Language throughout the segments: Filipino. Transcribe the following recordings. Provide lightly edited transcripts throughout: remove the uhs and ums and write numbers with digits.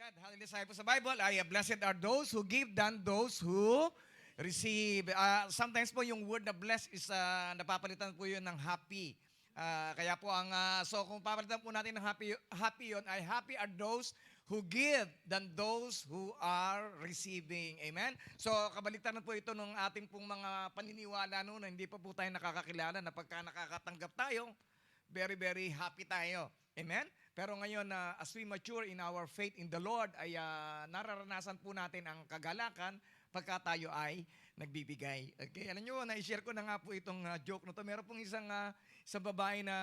God. Hallelujah. Sabi po sa Bible, ay blessed are those who give than those who receive. Sometimes po yung word na blessed is napapalitan po yun ng happy. Kaya po so kung papalitan po natin ng happy yun, ay happy are those who give than those who are receiving. Amen? So kabaliktaran po ito ng ating pong mga paniniwala noon na hindi pa po tayo nakakakilala na pagka nakakatanggap tayo, very, very happy tayo. Amen? Pero ngayon, as we mature in our faith in the Lord, ay nararanasan po natin ang kagalakan pagka tayo ay nagbibigay. Okay? Alam nyo, na-share ko na nga po itong joke na to. Meron pong isang babae na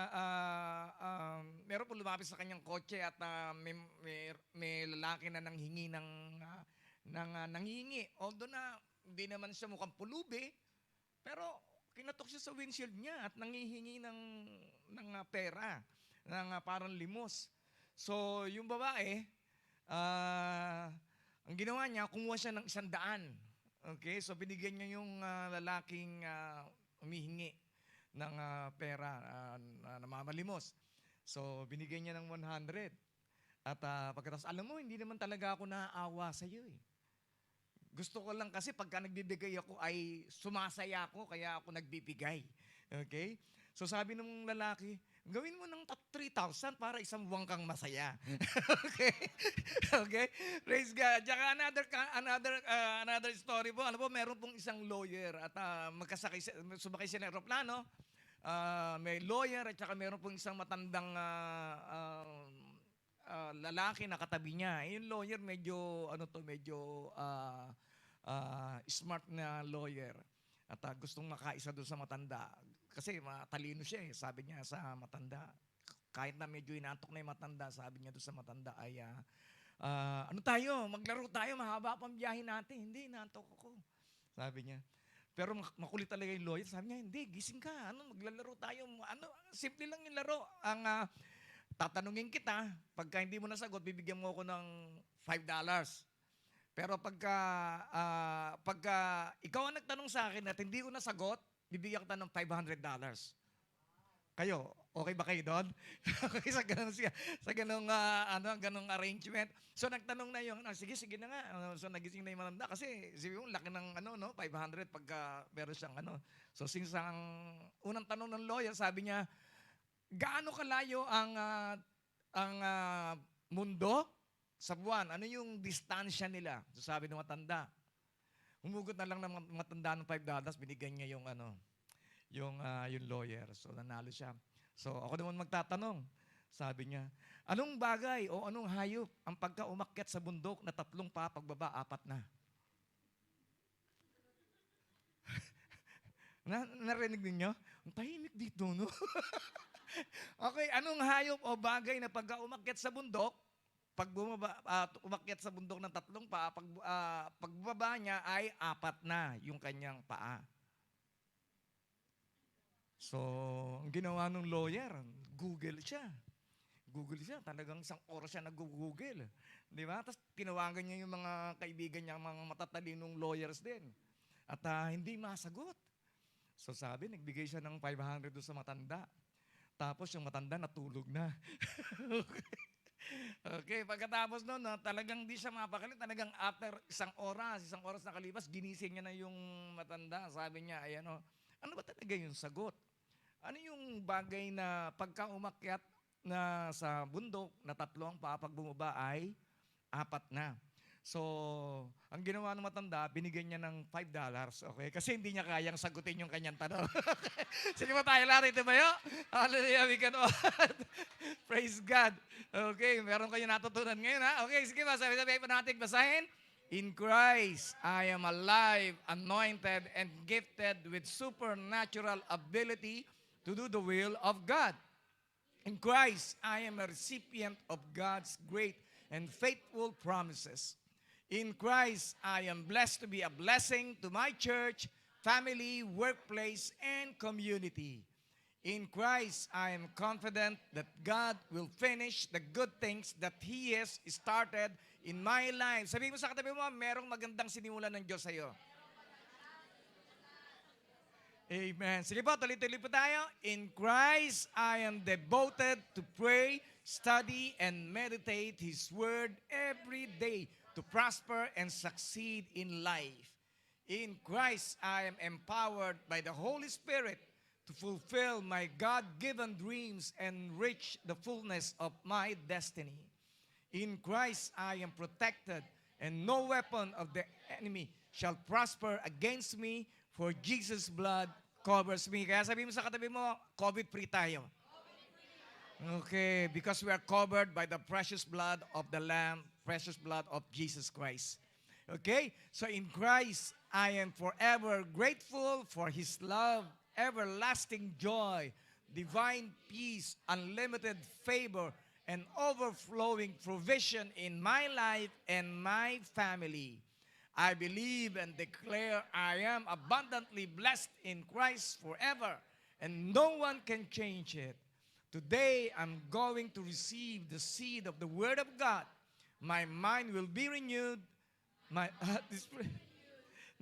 meron pong lumapit sa kanyang kotse at may lalaki na nanghingi nanghingi. Although na hindi naman siya mukhang pulubi, pero kinatok siya sa windshield niya at nangihingi ng pera, ng parang limos. So, yung babae, ang ginawa niya, kumuha siya ng 100. Okay? So, binigyan niya yung lalaking humihingi ng pera na namamalimos. So, binigyan niya ng 100. At pagkatapos, alam mo, hindi naman talaga ako naaawa sa iyo eh. Gusto ko lang kasi pagka nagbibigay ako ay sumasaya ako, kaya ako nagbibigay. Okay? So sabi ng lalaki, gawin mo ng 3,000 para isang buwan kang masaya. Okay? Okay? Praise God. Tsaka another story po. Ano po, meron pong isang lawyer at sumakay siya ng aeroplano. May lawyer at saka meron pong isang matandang lalaki na katabi niya. Yung lawyer medyo smart na lawyer at gustong makaisa doon sa matanda. Kasi matalino siya eh, sabi niya sa matanda. Kahit na medyo inantok na yung matanda, sabi niya doon sa matanda ay, ano tayo, maglaro tayo, mahaba pang biyahe natin. Hindi, inantok ako. Sabi niya. Pero makulit talaga yung lawyer. Sabi niya, hindi, gising ka. Maglalaro tayo. Simple lang yung laro. Tatanungin kita, pagka hindi mo nasagot, bibigyan mo ako ng $5. Pero pagka ikaw ang nagtanong sa akin at hindi ko nasagot, bibigyan kita ng $500. Kayo, okay ba kayo doon? Okay, ganung arrangement. So nagtanong na yung, sige na nga. So nagising na yung mananda kasi sabi mo, laki ng 500 pagka meron siyang So since ang unang tanong ng lawyer, sabi niya, gaano kalayo ang mundo sa buwan? Ano yung distansya nila? So sabi ng matanda. Humugot na lang ng matanda ng $5, binigyan niya yung lawyer. So nanalo siya. So ako naman magtatanong. Sabi niya, anong bagay o anong hayop ang pagka umakyat sa bundok na 3 pa, pagbaba 4 na? Narinig ninyo? Ang tahimik dito, no? Okay, anong hayop o bagay na pagka umakyat sa bundok, umakyat sa bundok ng 3 pa, pagbaba niya ay 4 na yung kanyang paa. So, ang ginawa ng lawyer, Google siya. Talagang isang oras siya nag-Google. Di ba? Tapos tinawagan niya yung mga kaibigan niya, mga matatalinong lawyers din. At hindi masagot. So sabi, nagbigay siya ng 500 doon sa matanda. Tapos yung matanda natulog na. Okay, pagkatapos noon, talagang di siya mapakali. Talagang after isang oras nakalipas, ginising niya na yung matanda. Sabi niya, ano ba talaga yung sagot? Ano yung bagay na pagka umakyat na sa bundok na 3 ang paa, pag bumaba ay 4 na? So, ang ginawa ng matanda, binigyan niya ng $5. Okay? Kasi hindi niya kayang sagutin yung kanyang tanong. Sige mo tayo lahat, ito ba yun? Hallelujah, we can all. Praise God. Okay, meron kayo natutunan ngayon, ha? Okay, sige ba, sabi pa natin, basahin. In Christ, I am alive, anointed, and gifted with supernatural ability to do the will of God. In Christ, I am a recipient of God's great and faithful promises. In Christ, I am blessed to be a blessing to my church, family, workplace, and community. In Christ, I am confident that God will finish the good things that He has started in my life. Sabihin mo sa katabi mo, merong magandang sinimulan ng Diyos sa iyo. Amen. Sige po, tuloy-tuloy po tayo. In Christ, I am devoted to pray, study, and meditate His Word every day to prosper and succeed in life. In Christ, I am empowered by the Holy Spirit to fulfill my God-given dreams and reach the fullness of my destiny. In Christ, I am protected, and no weapon of the enemy shall prosper against me, for Jesus' blood covers me. Kaya sabi mo sa katabi mo, COVID-free tayo. Okay, because we are covered by the precious blood of the Lamb, precious blood of Jesus Christ. Okay, so in Christ, I am forever grateful for His love, everlasting joy, divine peace, unlimited favor, and overflowing provision in my life and my family. I believe and declare I am abundantly blessed in Christ forever, and no one can change it. Today, I'm going to receive the seed of the Word of God. My mind will be renewed. My heart is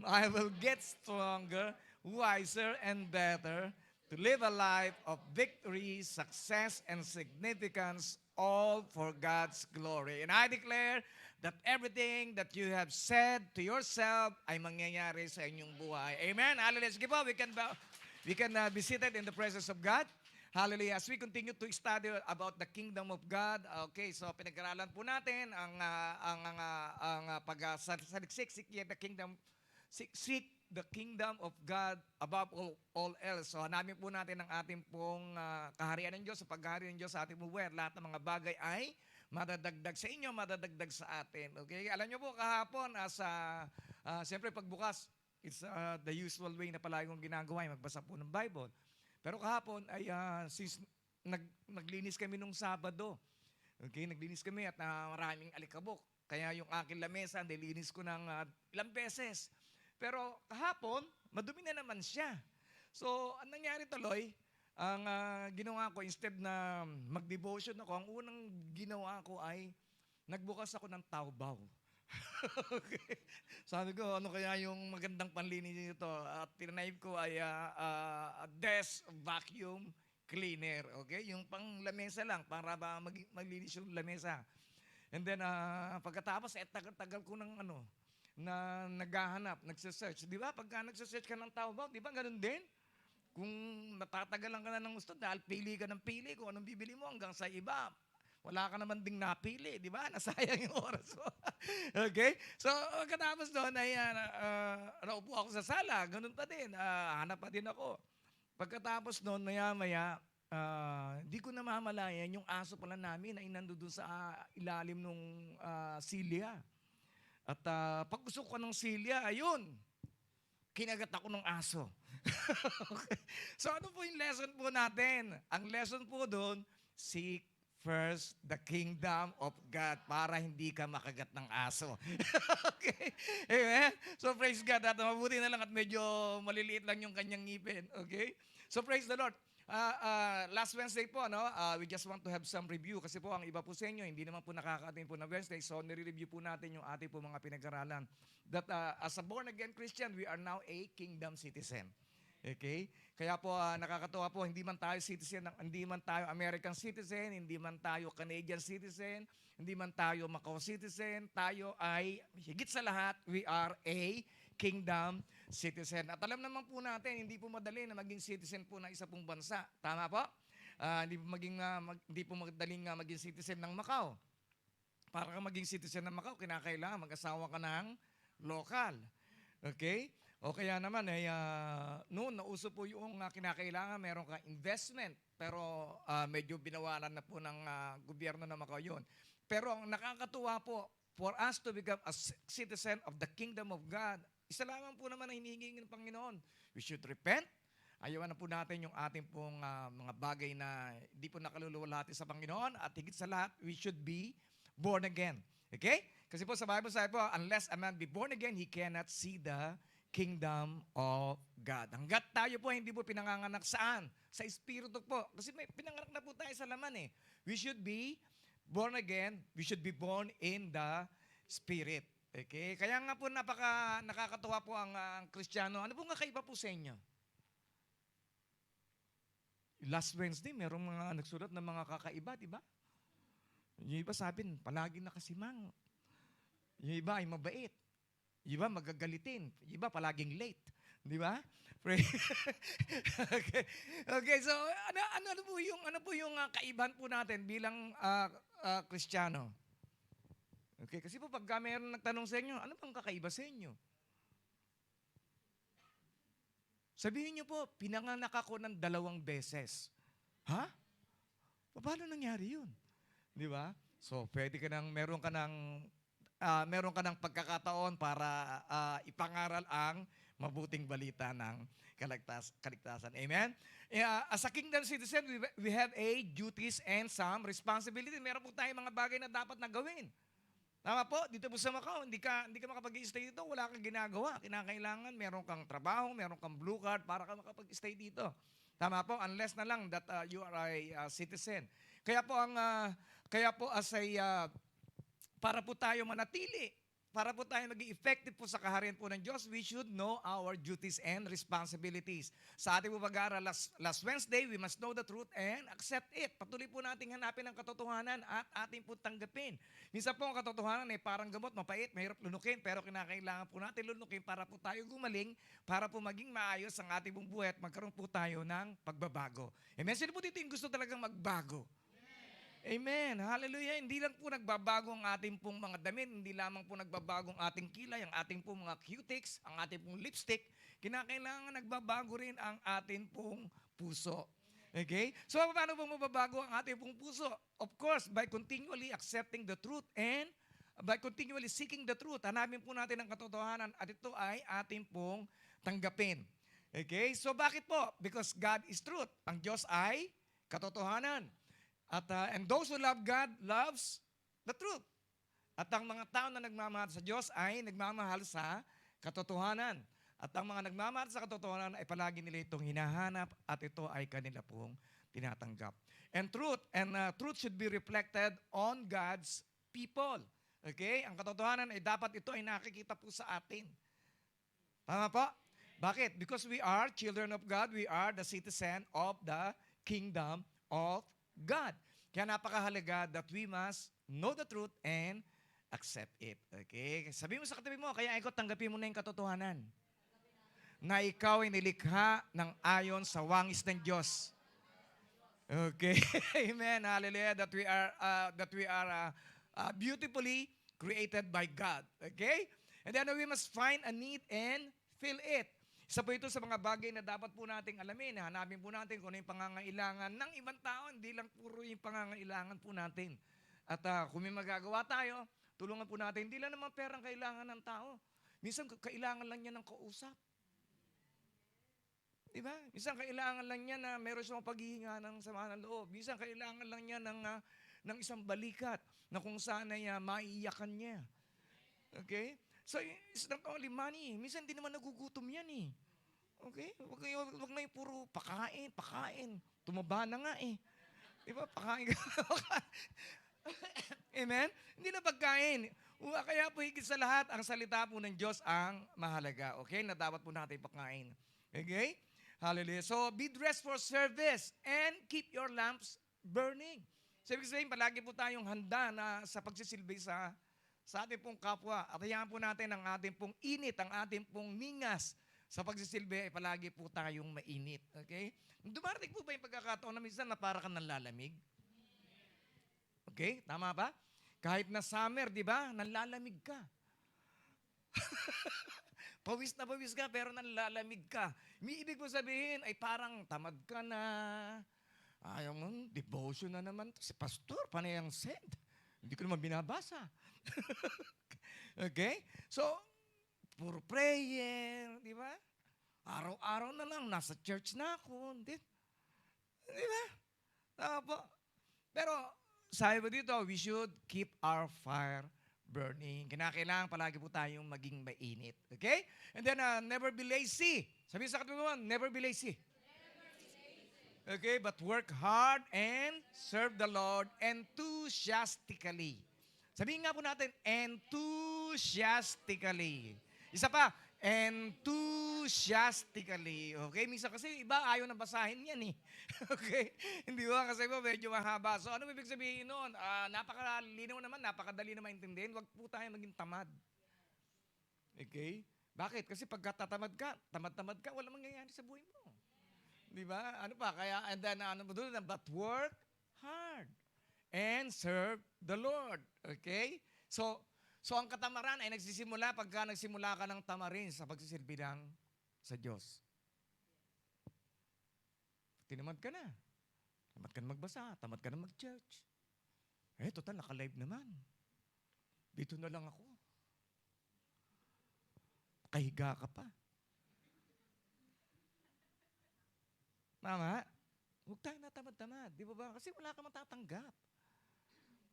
I will get stronger, wiser, and better to live a life of victory, success, and significance, all for God's glory. And I declare that everything that you have said to yourself ay mangyayari sa inyong buhay. Amen? Hallelujah. Sige po, we can be seated in the presence of God. Hallelujah. As we continue to study about the kingdom of God, okay, so pinag-aralan po natin ang pagsaliksik, seek the kingdom of God above all else. So hanapin po natin ang ating pong kaharian ng Diyos, sa paghari ng Diyos sa ating buhay. Lahat ng mga bagay ay madadagdag sa inyo, madadagdag sa atin. Okay? Alam nyo po, kahapon, siyempre pagbukas, it's the usual way na palagi kong ginagawa, magbasa po ng Bible. Pero kahapon ay since naglinis kami nung Sabado. Okay, naglinis kami at maraming alikabok. Kaya yung aking lamesa, nilinis ko ng ilang beses. Pero kahapon, madumi na naman siya. So, ang nangyari tuloy, ang ginawa ko, instead na mag-devotion ako, ang unang ginawa ko ay nagbukas ako ng Taobao. Okay. Sabi ko, ano kaya yung magandang panlinis nito? At tinanayip ko ay desk vacuum cleaner. Okay? Yung pang lamesa lang, para ba maglinis yung lamesa. And then, pagkatapos, tagal-tagal ko ng na naghahanap, nagsisearch. Di ba? Pagka nagsisearch ka ng Taobao, di ba ganun din? Kung natatagalan ka na ng gusto, dahil pili ka ng pili kung anong bibili mo hanggang sa iba. Wala ka naman ding napili, di ba? Nasayang yung oras mo. Okay? So, katapos doon ay naupo ako sa sala. Ganun pa din. Hanap pa din ako. Pagkatapos doon, maya-maya, di ko namamalayan yung aso pala namin ay nandoon sa ilalim ng silya. At pag-usok ko ng silya, ayun, kinagat ako ng aso. Okay. So ano po yung lesson po natin? Ang lesson po doon, seek first the kingdom of God para hindi ka makagat ng aso. Okay? Amen? So praise God. At mabuti na lang at medyo maliliit lang yung kanyang ngipin. Okay? So praise the Lord. Last Wednesday po, we just want to have some review kasi po ang iba po sa inyo, hindi naman po nakaka-attend po na Wednesday. So nire-review po natin yung ating po mga pinag-aralan. That as a born-again Christian, we are now a kingdom citizen. Okay? Kaya po nakakatuwa po, hindi man tayo citizen, hindi man tayo American citizen, hindi man tayo Canadian citizen, hindi man tayo Macau citizen, tayo ay higit sa lahat, we are a kingdom citizen. At alam naman po natin, hindi po madali na maging citizen po ng isa pong bansa. Tama po? Hindi po madaling maging citizen ng Macau. Para ka maging citizen ng Macau, kinakailangan mag-asawa ka ng local. Okay? O kaya naman, noon nauso po yung kinakailangan, meron ka investment, pero medyo binawalan na po ng gobyerno ng Macau yun. Pero ang nakakatuwa po, for us to become a citizen of the kingdom of God, isa lamang po naman ang hinihingi ng Panginoon. We should repent. Ayawan na po natin yung ating pong mga bagay na hindi po nakaluluwalhati sa Panginoon. At higit sa lahat, we should be born again. Okay? Kasi po sa Bible sabi po, unless a man be born again, he cannot see the kingdom of God. Hanggat tayo po hindi po pinanganganak saan? Sa Espiritu po. Kasi may pinanganak na po tayo sa laman eh. We should be born again. We should be born in the Spirit. Okay? Kaya nga po nakakatuwa po ang Kristiyano. Ano po nga kaiba po sa inyo? Last Wednesday, merong mga nagsulat ng mga kakaiba, di ba? Yung iba sabi, palagi nakasimang. Yung iba ay mabait. Yung iba magagalitin. Yung iba palaging late. Di ba? Pray. Okay. Okay, so ano po yung kaibahan po natin bilang Kristiyano? Okay, kasi po pagka mayroon nagtanong sa inyo, ano bang kakaiba sa inyo? Sabihin niyo po, pinanganak ako ng 2 beses. Ha? Paano nangyari yun? Di ba? So, pwede ka nang, meron ka ng pagkakataon para ipangaral ang mabuting balita ng kaligtasan. Amen? As a kingdom citizen, we have a duties and some responsibility. Meron po tayong mga bagay na dapat na gawin. Tama po, dito po sa Macau, hindi ka makapag-stay dito, wala kang ginagawa. Kinakailangan, meron kang trabaho, meron kang blue card para ka makapag-stay dito. Tama po, unless na lang that you are a citizen. Kaya po para po tayo manatili, para po tayo maging effective po sa kaharian po ng Diyos, we should know our duties and responsibilities. Sa ating po pag-aaral last Wednesday, we must know the truth and accept it. Patuloy po nating hanapin ang katotohanan at ating po tanggapin. Minsan po ang katotohanan ay parang gamot, mapait, mahirap lunukin, pero kinakailangan po natin lunukin para po tayo gumaling, para po maging maayos ang ating pong buhay at magkaroon po tayo ng pagbabago. Amen? Sino po dito yung gusto talagang magbago? Amen. Hallelujah. Hindi lang po nagbabago ang ating pong mga damit, hindi lamang po nagbabago ang ating kilay, ang ating pong mga cutics, ang ating pong lipstick. Kinakailangan nagbabago rin ang ating pong puso. Okay? So, paano po mababago ang ating pong puso? Of course, by continually accepting the truth and by continually seeking the truth. Hanapin po natin ang katotohanan at ito ay ating pong tanggapin. Okay? So, bakit po? Because God is truth. Ang Diyos ay katotohanan. And those who love God loves the truth. At ang mga tao na nagmamahal sa Diyos ay nagmamahal sa katotohanan. At ang mga nagmamahal sa katotohanan ay palagi nila itong hinahanap at ito ay kanila pong tinatanggap. And truth should be reflected on God's people. Okay? Ang katotohanan ay dapat ito ay nakikita po sa atin. Tama po? Bakit? Because we are children of God, we are the citizen of the kingdom of God. Kaya napakahalaga that we must know the truth and accept it. Okay? Sabi mo sa katabi mo, kaya ikaw tanggapin mo na yung katotohanan. Na ikaw ay nilikha ng ayon sa wangis ng Diyos. Okay? Amen. Hallelujah. That we are beautifully created by God. Okay? And then we must find a need and fill it. Isa po ito sa mga bagay na dapat po nating alamin. Hanapin po natin kung ano yung pangangailangan ng ibang tao. Hindi lang puro yung pangangailangan po natin. At kung may magagawa tayo, tulungan po natin. Hindi lang naman perang kailangan ng tao. Minsan kailangan lang niya ng kausap. Diba? Minsan kailangan lang niya na meron siyang paghihinga ng sama ng loob. Minsan kailangan lang niya ng isang balikat na kung saan ay maiiyakan niya. Okay? So, it's not only money. Minsan hindi naman nagugutom yan eh. Okay? Wag na yung puro pakain. Tumaba na nga eh. Di ba? Pakain ka. Amen? Hindi na pagkain. Kaya po higit sa lahat, ang salita po ng Diyos ang mahalaga. Okay? Na dapat po natin pakain. Okay? Hallelujah. So, be dressed for service and keep your lamps burning. So, ibig sabihin, palagi po tayong handa na sa pagsisilbi sa ating pong kapwa. At hayaan po natin ang ating pong init, ang ating pong ningas sa pagsisilbi ay palagi po tayong mainit. Okay? Dumarating po ba yung pagkakataon na minsan na para ka nanlalamig? Okay? Tama ba? Kahit na summer, di ba? Nanlalamig ka. Pawis na pawis ka, pero nanlalamig ka. May ibig po sabihin ay parang tamad ka na. Ayaw mo, devotion na naman. Si pastor, panay ang send. Hindi ko naman binabasa. Okay? So, puro prayer, di ba? Araw-araw na lang, nasa church na ako. Di ba? Tama po. Pero, sabi po dito, we should keep our fire burning. Kinakailangan palagi po tayong maging mainit. Okay? And then, never be lazy. Sabi sa katabi mo, never be lazy. Okay, but work hard and serve the Lord enthusiastically. Sabihin nga po natin, enthusiastically. Isa pa, Enthusiastically. Okay? Minsan kasi iba ayaw na basahin yan eh. Okay? Hindi ba? Kasi po medyo mahaba. So ano ibig sabihin nun? Napakalinaw naman, napakadali na maintindihin. Huwag po tayo maging tamad. Okay? Bakit? Kasi pagka tamad-tamad ka, walang mangyayari sa buhay mo. Di ba? Ano pa? Kaya, and then, ano mo doon? But work hard and serve the Lord. Okay? So ang katamaran ay nagsisimula pagka nagsimula ka ng tamarin sa pagsisilbi sa Diyos. Tinamad ka na. Tamad ka na magbasa. Tamad ka na mag-church. Total, naka-live naman. Dito na lang ako. Kahiga ka pa. Tama? Huwag tayo natamad-tamad. Di ba ba? Kasi wala ka matatanggap.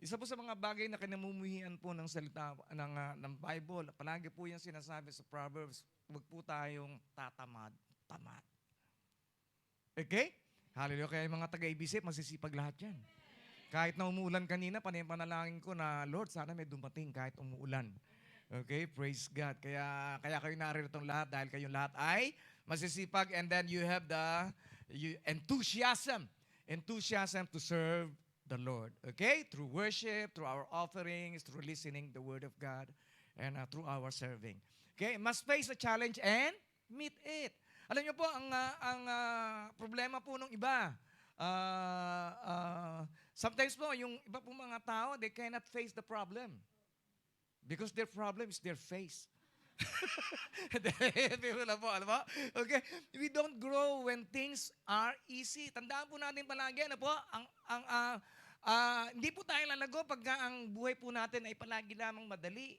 Isa po sa mga bagay na kinamumuhian po ng salita ng Bible, palagi po yung sinasabi sa Proverbs, huwag po tayong tatamad-tamad. Okay? Hallelujah. Kaya yung mga taga-ibisip, masisipag lahat yan. Kahit na umuulan kanina, panalangin ko na, Lord, sana may dumating kahit umuulan. Okay? Praise God. Kaya kayo naririto lahat dahil kayong lahat ay masisipag, and then you have the enthusiasm to serve the Lord. Okay? Through worship, through our offerings, through listening the Word of God, and through our serving. Okay? Must face a challenge and meet it. Alam niyo po, ang problema po ng iba, sometimes po, yung iba po mga tao, they cannot face the problem. Because their problem is their face. Alam mo? Okay? We don't grow when things are easy. Tandaan po natin palagi, ano po, hindi po tayo lalago pag ang buhay po natin ay palagi lamang madali.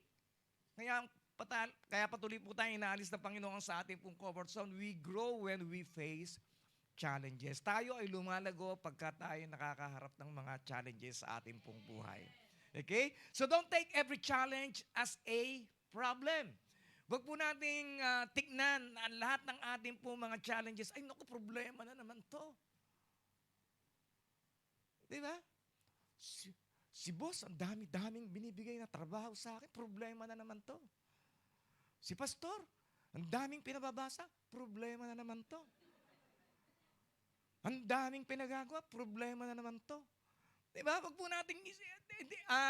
Kaya patuloy po tayo inaalis ng Panginoon sa ating pong comfort zone. We grow when we face challenges. Tayo ay lumalago pagka tayo nakakaharap ng mga challenges sa ating pong buhay. Okay? So don't take every challenge as a problem. Huwag po nating tignan ang lahat ng ating po mga challenges. Ay, naku, problema na naman to. Di ba? Si boss, ang dami-daming binibigay na trabaho sa akin. Problema na naman to. Si pastor, ang daming pinababasa. Problema na naman to. Ang daming pinagagawa. Problema na naman to. Diba? Wag po nating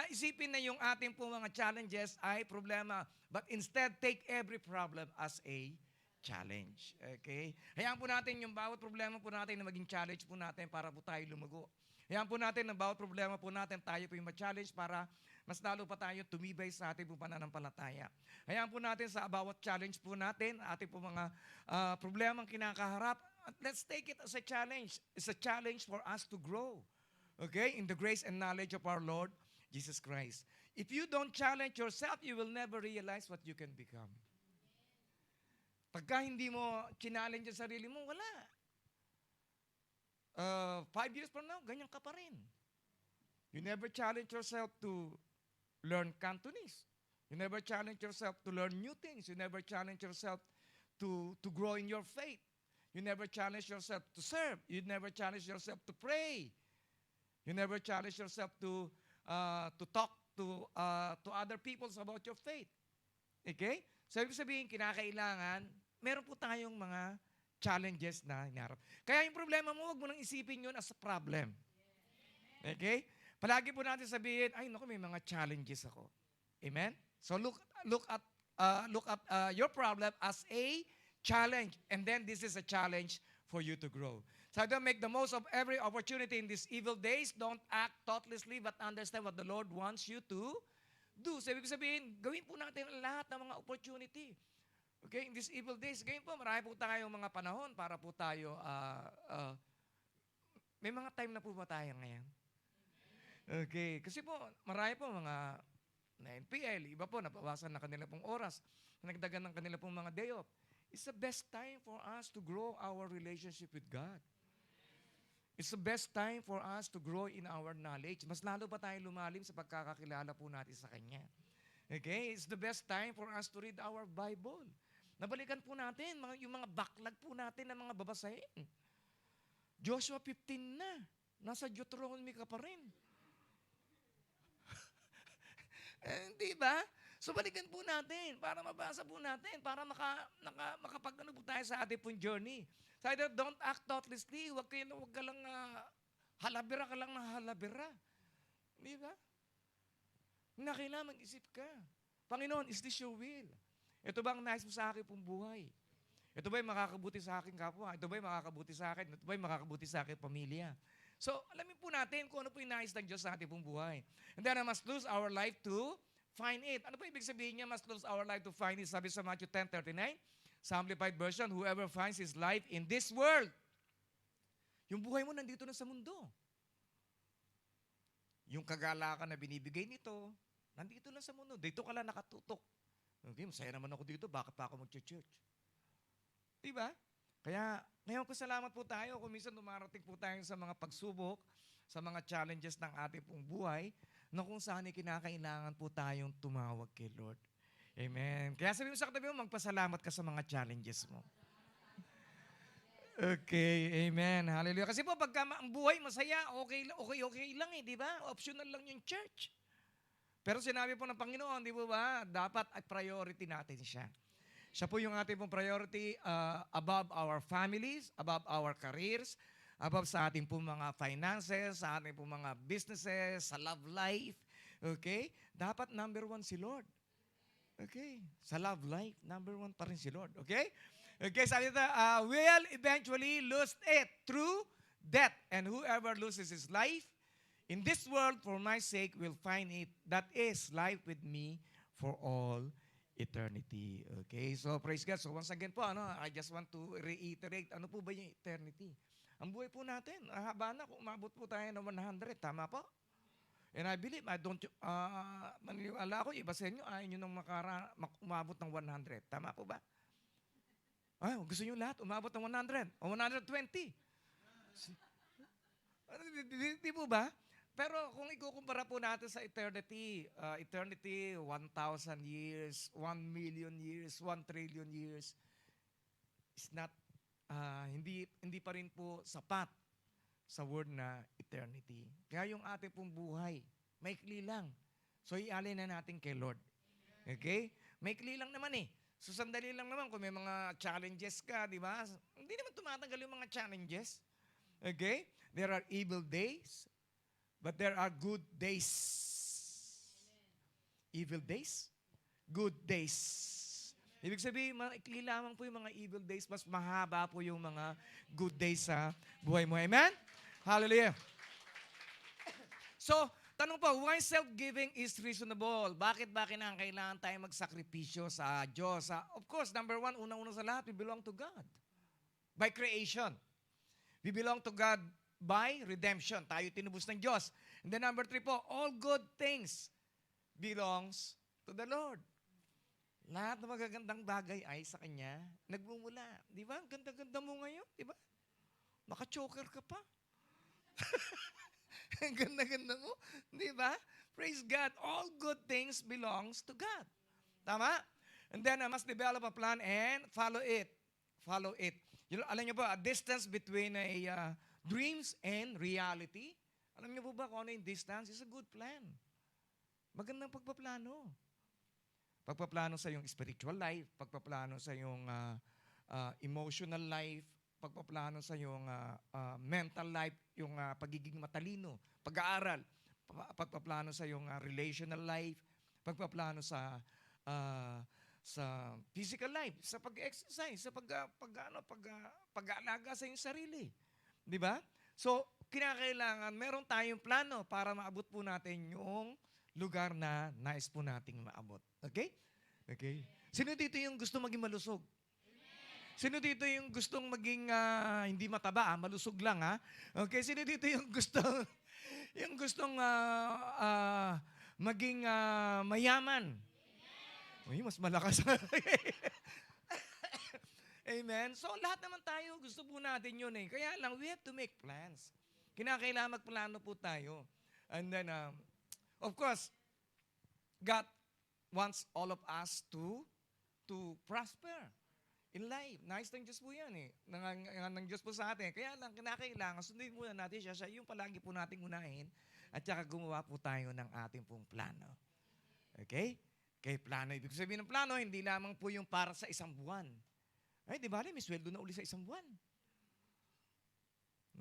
isipin na yung ating po mga challenges ay problema. But instead, take every problem as a challenge. Okay? Hayaan po natin yung bawat problema po natin na maging challenge po natin para po tayo lumago. Hayaan po natin na bawat problema po natin tayo po yung ma-challenge para mas lalo pa tayo tumibay sa ating po pananampalataya. Hayaan po natin sa bawat challenge po natin, ating po mga problemang kinakaharap, let's take it as a challenge. It's a challenge for us to grow. Okay? In the grace and knowledge of our Lord Jesus Christ. If you don't challenge yourself, you will never realize what you can become. Pagka hindi mo challenge ang sarili mo, wala. 5 years from now, ganyan ka pa rin. You never challenge yourself to learn Cantonese. You never challenge yourself to learn new things. You never challenge yourself to grow in your faith. You never challenge yourself to serve. You never challenge yourself to pray. You never challenge yourself to talk to other people about your faith. Okay? So, ibig sabihin, kinakailangan, meron po tayong mga challenges na hinarap. Kaya yung problema mo, huwag mo nang isipin yun as a problem. Okay? Palagi po natin sabihin, ay, naku, may mga challenges ako. Amen? So, look at your problem as a challenge. And then, this is a challenge for you to grow. So don't make the most of every opportunity in these evil days. Don't act thoughtlessly, but understand what the Lord wants you to do. So ibig sabihin, gawin po natin lahat ng mga opportunity. Okay, in these evil days, gawin po, marami po tayong mga panahon para po tayo, may mga time na po ba tayo ngayon? Okay, kasi po, marami po mga na NPL, iba po, nabawasan na kanila pong oras, nagdagan ng kanila pong mga day off. It's the best time for us to grow our relationship with God. It's the best time for us to grow in our knowledge. Mas lalo pa tayo lumalim sa pagkakakilala po natin sa Kanya. Okay? It's the best time for us to read our Bible. Nabalikan po natin yung mga backlog po natin na mga babasahin. Joshua 15 na. Nasa Deuteronomy ka pa rin. Di ba? So balikan po natin para mabasa po natin, para makapag-ano po tayo sa ating pong journey. So either don't act thoughtlessly, wag ka lang halabira ka lang ng halabira. Di ba? Na kailangan mag-isip ka. Panginoon, is this your will? Ito ba ang nais mo sa akin pong buhay? Ito ba yung makakabuti sa aking kapwa? Ito ba yung makakabuti sa akin? Ito ba yung makakabuti sa aking pamilya? So, alamin po natin kung ano po yung nais ng Diyos sa ating pong buhay. And then I must lose our life to find it. Ano po ibig sabihin niya, must lose our life to find it? Sabi sa Matthew 10:39, sa Amplified Version, whoever finds his life in this world, yung buhay mo nandito na sa mundo. Yung kagalakan na binibigay nito, nandito lang sa mundo. Dito ka lang nakatutok. Okay, masaya naman ako dito. Bakit pa ako mag-church? Diba? Kaya, ngayon ko salamat po tayo kung minsan dumarating po tayo sa mga pagsubok, sa mga challenges ng ating pong buhay, na kung saan kinakailangan po tayong tumawag kay Lord. Amen. Kaya sabi mo sa katabi mo, magpasalamat ka sa mga challenges mo. Okay, amen. Hallelujah. Kasi po, pagka ang buhay masaya, okay lang di ba? Optional lang yung church. Pero sinabi po ng Panginoon, di ba, dapat ay priority natin siya. Siya po yung ating pong priority above our families, above our careers, above sa ating pong mga finances, sa ating pong mga businesses, sa love life. Okay? Dapat number 1 si Lord. Okay? Sa love life, number 1 pa rin si Lord. Okay? Okay, sabi ito, will eventually lose it through death. And whoever loses his life in this world for my sake will find it. That is life with me for all eternity. Okay, so praise God. So once again po, I just want to reiterate, ano po ba yung eternity? Ang buhay po natin, haba na kung umabot po tayo ng 100. Tama po? And I believe, maniniwala ako, iba sa inyo, ayaw nyo nang umabot ng 100. Tama po ba? Ay, gusto nyo lahat, umabot ng 100 o 120. Di po ba? Pero kung ikukumpara po natin sa eternity, 1,000 years, 1 million years, 1 trillion years, is not, hindi pa rin po sapat sa word na eternity. Kaya yung ating pong buhay, maikli lang. So ialay na natin kay Lord. Okay? Maikli lang naman eh. So sandali lang naman kung may mga challenges ka, di ba? Hindi naman tumatanggal yung mga challenges. Okay? There are evil days, but there are good days. Evil days? Good days. Ibig sabihin, maikli lamang po yung mga evil days, mas mahaba po yung mga good days sa buhay mo. Amen? Hallelujah. So, tanong po, why self-giving is reasonable? Bakit ba kailangan tayo magsakripisyo sa Diyos? Of course, number 1, unang-una sa lahat, we belong to God. By creation. We belong to God by redemption. Tayo tinubos ng Diyos. And then number 3 po, all good things belongs to the Lord. Lahat ng magagandang bagay ay sa Kanya nagmumula. Di ba? Ganda-ganda mo ngayon. Di ba? Maka-choker ka pa. Ang ganda-ganda mo. Di ba? Praise God. All good things belongs to God. Tama? And then I must develop a plan and follow it. Follow it. Alam niyo ba, a distance between dreams and reality. Alam niyo po ba kung ano yung distance? It's a good plan. Magandang pagpaplano. Pagpaplano sa iyong spiritual life, pagpaplano sa iyong emotional life, pagpaplano sa iyong mental life, yung pagiging matalino, pag-aaral, pagpaplano sa iyong relational life, pagpaplano sa physical life, sa pag-exercise, sa pag-aalaga sa iyong sarili. Di ba? So, kinakailangan meron tayong plano para maabot po natin yung lugar na nais po nating maabot. Okay? Okay. Sino dito yung gusto maging malusog? Sino dito yung gustong maging hindi mataba, malusog lang ha? Okay, sino dito yung gustong maging mayaman? Uy, mas malakas. Amen. So lahat naman tayo gusto po natin yun eh. Kaya lang we have to make plans. Kinakailangan magplano po tayo. And then of course, God wants all of us to prosper in life. Nice ng Diyos po yan eh. Ng Diyos po sa atin. Kaya lang, kinakailangan, sundin muna natin siya. Siya yung palagi po nating unahin at saka gumawa po tayo ng ating pong plano. Okay? Okay, plano. Ibig sabihin ng plano, hindi lamang po yung para sa isang buwan. Ay, di ba, may sweldo na uli sa isang buwan.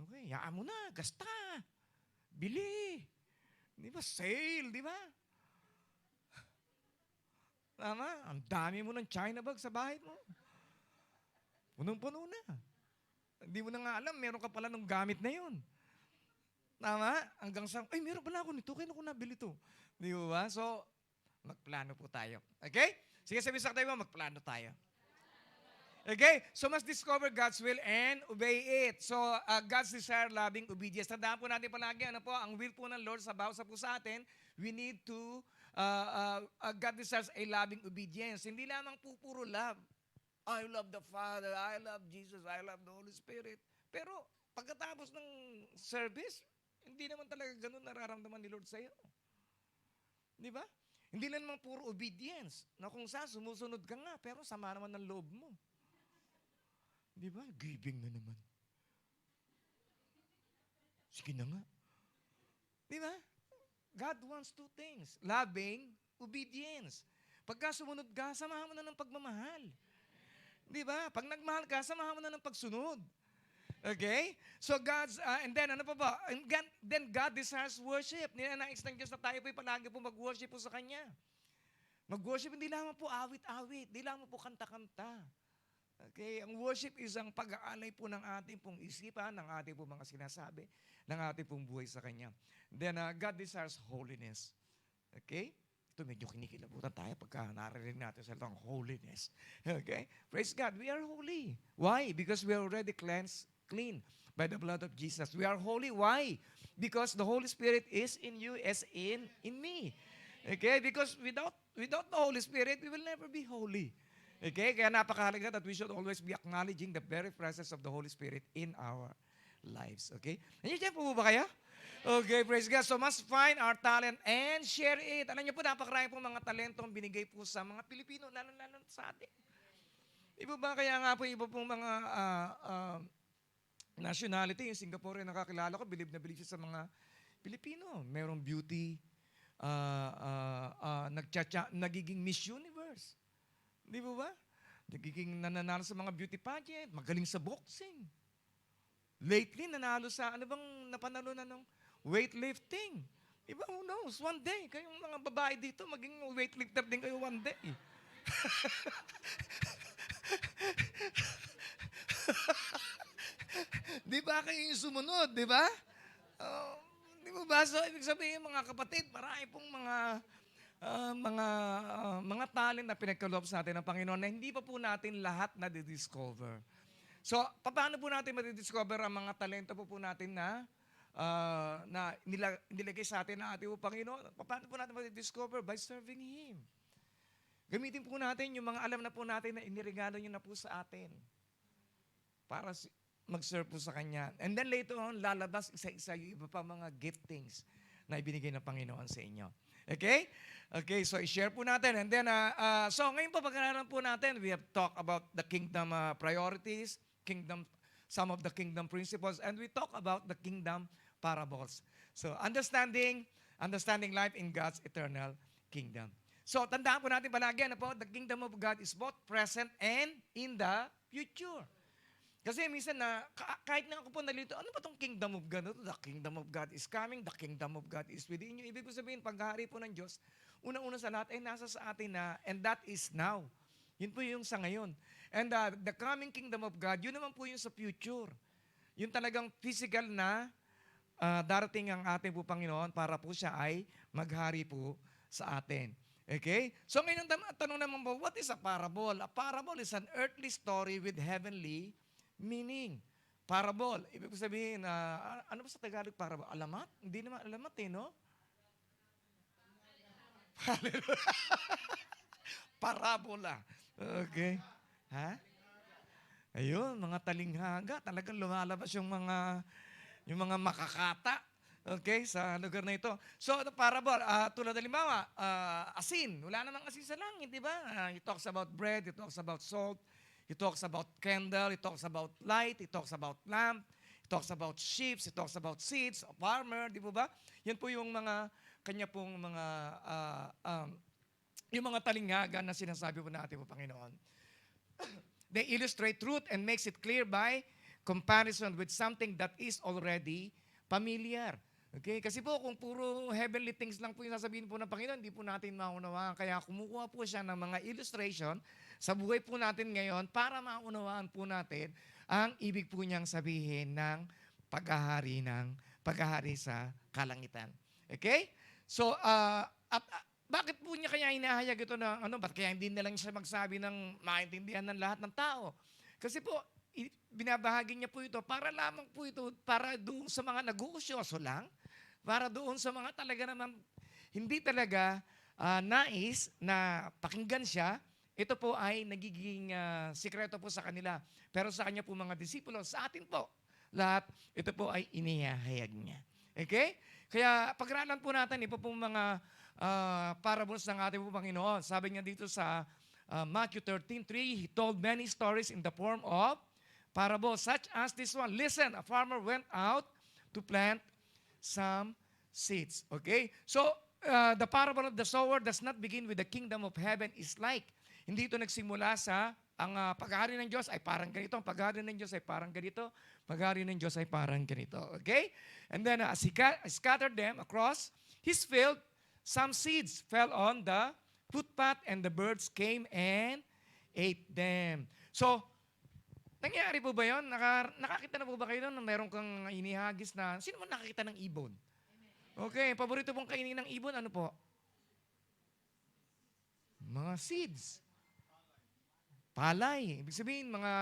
Okay, yaan mo na, gasta. Bili. Di ba, sale, di ba? Tama, ang dami mo ng China bag sa bahay mo. Punong-puno na. Hindi mo na nga alam, meron ka pala ng gamit na yun. Tama? Hanggang sa, ay, meron pala ako nito, kaya ako nabili to. Di ba? So, magplano po tayo. Okay? Sige, sabi sa tayo mo, magplano tayo. Okay? So, must discover God's will and obey it. So, God's desire, loving obedience. Tandaan po natin palagi, ano po, ang will po ng Lord sa bawat po sa atin, we need to, God desires a loving obedience. Hindi lamang po puro love. I love the Father, I love Jesus, I love the Holy Spirit. Pero, pagkatapos ng service, hindi naman talaga ganun nararamdaman ni Lord sa'yo. Di ba? Hindi lang naman puro obedience, na kung saan sumusunod ka nga, pero sama naman ng loob mo. Di ba? Giving na naman. Sige na nga. Di ba? God wants two things. Loving, obedience. Pagka sumunod ka, samahan mo na ng pagmamahal. Di ba? Pag nagmahal ka, samahan mo na ng pagsunod. Okay? So God's, and then ano pa ba? Then God desires worship. Ninanais ng Diyos na tayo po'y palagi po mag-worship po sa Kanya. Mag-worship, hindi lamang po awit-awit, hindi lamang po kanta-kanta. Okay? Ang worship is ang pag-aalay po ng ating pong isipan, ng ating pong mga sinasabi, ng ating pong buhay sa Kanya. Then God desires holiness. Okay? Ito medyo kinikilabutan tayo pagka narinig natin sa litong holiness. Okay? Praise God. We are holy. Why? Because we are already clean by the blood of Jesus. We are holy. Why? Because the Holy Spirit is in you as in me. Okay? Because without the Holy Spirit, we will never be holy. Okay? Kaya napakahalaga that we should always be acknowledging the very presence of the Holy Spirit in our lives. Okay? Nandiyan po ba kayo? Okay, praise God. So must find our talent and share it. Alam niyo po, napakarami po mga talentong binigay po sa mga Pilipino, lalo sa atin. Iba ba kaya nga po iba pong mga nationality, yung Singapore nakakilala ko, bilib na bilib siya sa mga Pilipino. Merong beauty, nagiging Miss Universe. Di ba? Nagiging nananalo sa mga beauty pageant, magaling sa boxing. Lately, nanalo sa, ano bang napanalo na nung weightlifting. Iba, who knows, one day, kayong mga babae dito, maging weightlifter din kayo one day. Di ba kayo yung sumunod, di ba? Di ba? So, ibig sabihin, mga kapatid, marami pong mga talent na pinagkaloob sa atin ng Panginoon na hindi pa po natin lahat na di-discover. So, paano po natin ma-discover ang mga talento po natin na nilagay sa atin ng ating Panginoon? Paano po natin ma-discover? By serving Him. Gamitin po natin yung mga alam na po natin na iniregalo niyo na po sa atin para mag-serve po sa Kanya. And then later on, lalabas isa-isa yung iba pa mga giftings na ibinigay ng Panginoon sa inyo. Okay? Okay, so i-share po natin. And then, so ngayon po, pagkakaroon po natin, we have talked about the kingdom priorities, some of the kingdom principles, and we talk about the kingdom parables. So, understanding life in God's eternal kingdom. So, tandaan po natin palagi na po, the kingdom of God is both present and in the future. Kasi minsan na, kahit na ako po nalito, ano ba itong kingdom of God? The kingdom of God is coming, the kingdom of God is within you. Ibig ko sabihin, paghahari po ng Diyos, unang-una sa lahat ay nasa sa atin na, and that is now. Yun po yung sa ngayon. And the coming kingdom of God, yun naman po yung sa future. Yung talagang physical na darating ang ating po Panginoon para po siya ay maghari po sa atin. Okay? So ngayon, tanong naman po, what is a parable? A parable is an earthly story with heavenly meaning. Parable. Ibig sabihin, ano ba sa Tagalog parable? Alamat? Hindi naman alamat no? Parabola. Okay. Ha? Ayun, mga talinghaga. Talagang lumalabas yung mga makakata. Okay, sa lugar na ito. So, the parable, tulad ng halimbawa, asin. Wala namang asin sa langit, di ba? It talks about bread, it talks about salt, it talks about candle, it talks about light, it talks about lamp, it talks about sheep, it talks about seeds, farmer, di ba? Yan po yung mga, kanya pong mga yung mga talingaga na sinasabi po natin po, Panginoon. They illustrate truth and makes it clear by comparison with something that is already familiar. Okay? Kasi po, kung puro heavenly things lang po yung sasabihin po ng Panginoon, hindi po natin maunawaan. Kaya kumukuha po siya ng mga illustration sa buhay po natin ngayon para maunawaan po natin ang ibig po niyang sabihin ng paghahari sa kalangitan. Okay? So, bakit po niya kaya inahayag ito na ba't kaya hindi na lang siya magsabi ng maintindihan ng lahat ng tao? Kasi po, binabahagi niya po ito para lamang po ito para doon sa mga nag-uusyoso lang, para doon sa mga talaga naman hindi talaga nais na pakinggan siya, ito po ay nagiging sikreto po sa kanila. Pero sa kanya po mga disipulo, sa atin po, lahat, ito po ay inihahayag niya. Okay? Kaya pag-aralan po natin, ito po mga parables ng ating po Panginoon. Sabi niya dito sa Matthew 13:3, He told many stories in the form of parables, such as this one. Listen, a farmer went out to plant some seeds. Okay? So, the parable of the sower does not begin with the kingdom of heaven is like. Hindi ito nagsimula sa ang pag-aari ng Diyos ay parang ganito, ang pag-aari ng Diyos ay parang ganito, pag-aari ng Diyos ay parang ganito. Okay? And then as he scattered them across his field, some seeds fell on the footpath and the birds came and ate them. So, nangyari po ba yun? Nakakita na po ba kayo na meron kang inihagis na, sino mo nakakita ng ibon? Okay, paborito pong kainin ng ibon, ano po? Mga seeds. Palay. Ibig sabihin, mga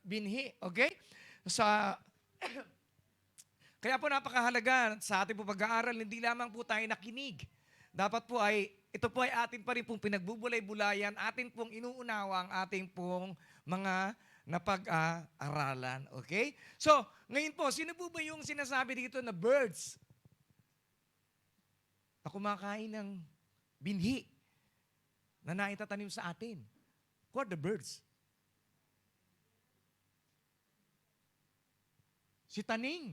binhi. Okay? Kaya po napakahalaga sa ating po pag-aaral, hindi lamang po tayo nakinig. Dapat po ito po ay atin pa rin pong pinagbubulay-bulayan, atin pong inuunawa ang ating pong mga napag-aaralan. Okay? So, ngayon po, sino po ba yung sinasabi dito na birds? Na kumakain ng binhi na naitatanim sa atin. Who are the birds? Si Taning.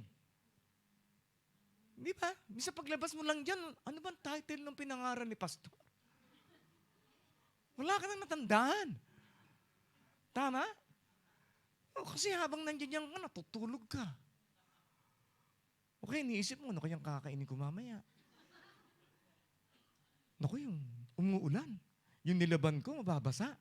Di ba? Bisa paglabas mo lang dyan, ano bang title ng pinangaral ni Pastor? Wala ka nang natandaan. Tama? Kasi habang nandiyan yan, natutulog ka. Okay, iniisip mo, ano kayang kakainin ko mamaya? Naku, yung umuulan. Yung nilaban ko, mababasa.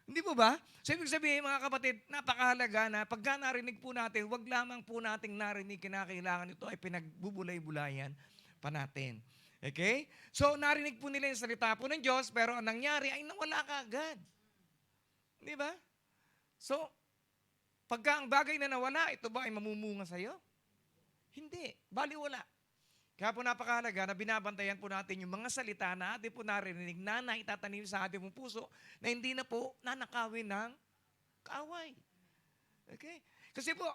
Hindi po ba? So, ibig sabihin, mga kapatid, napakahalaga na pagka narinig po natin, wag lamang po nating narinig, kinakailangan ito ay pinagbubulay-bulayan pa natin. Okay? So, narinig po nila yung salita po ng Diyos, pero ang nangyari ay nawala ka agad. Di ba? So, pagka ang bagay na nawala, ito ba ay mamumunga sa'yo? Hindi. Baliwala. Kaya po napakahalaga na binabantayan po natin yung mga salita na ating po narinig na naitatanim sa ating pong puso na hindi na po nanakawin ng kaaway. Okay? Kasi po,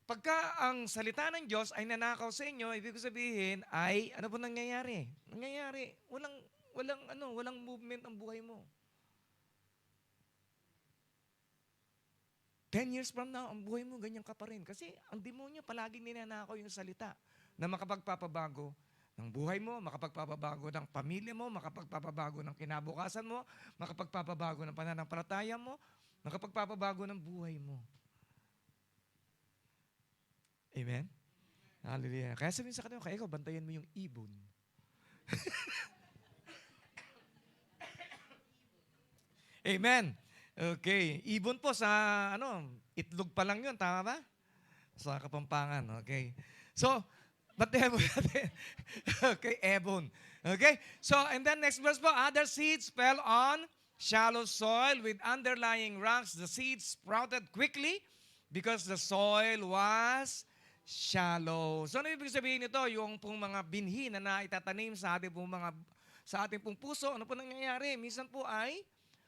pagka ang salita ng Diyos ay nanakaw sa inyo, ibig sabihin ay ano po nangyayari? Nangyayari, walang movement ang buhay mo. 10 years from now, ang buhay mo ganyan ka pa rin. Kasi ang demonyo palaging ninanakaw yung salita na makapagpapabago ng buhay mo, makapagpapabago ng pamilya mo, makapagpapabago ng kinabukasan mo, makapagpapabago ng pananampalataya mo, makapagpapabago ng buhay mo. Amen? Hallelujah. Kaya sabihin sa kanila, kaya ikaw, bantayan mo yung ibon. Amen. Okay. Ibon po sa, itlog pa lang yun, tama ba? Sa Kapampangan, okay. So, bantayan mo natin. Okay, ebon. Okay? So, and then next verse po, other seeds fell on shallow soil with underlying rocks. The seeds sprouted quickly because the soil was shallow. So, ano ibig sabihin nito? Yung pong mga binhi na naitatanim sa ating pong puso, ano po nangyayari? Minsan po ay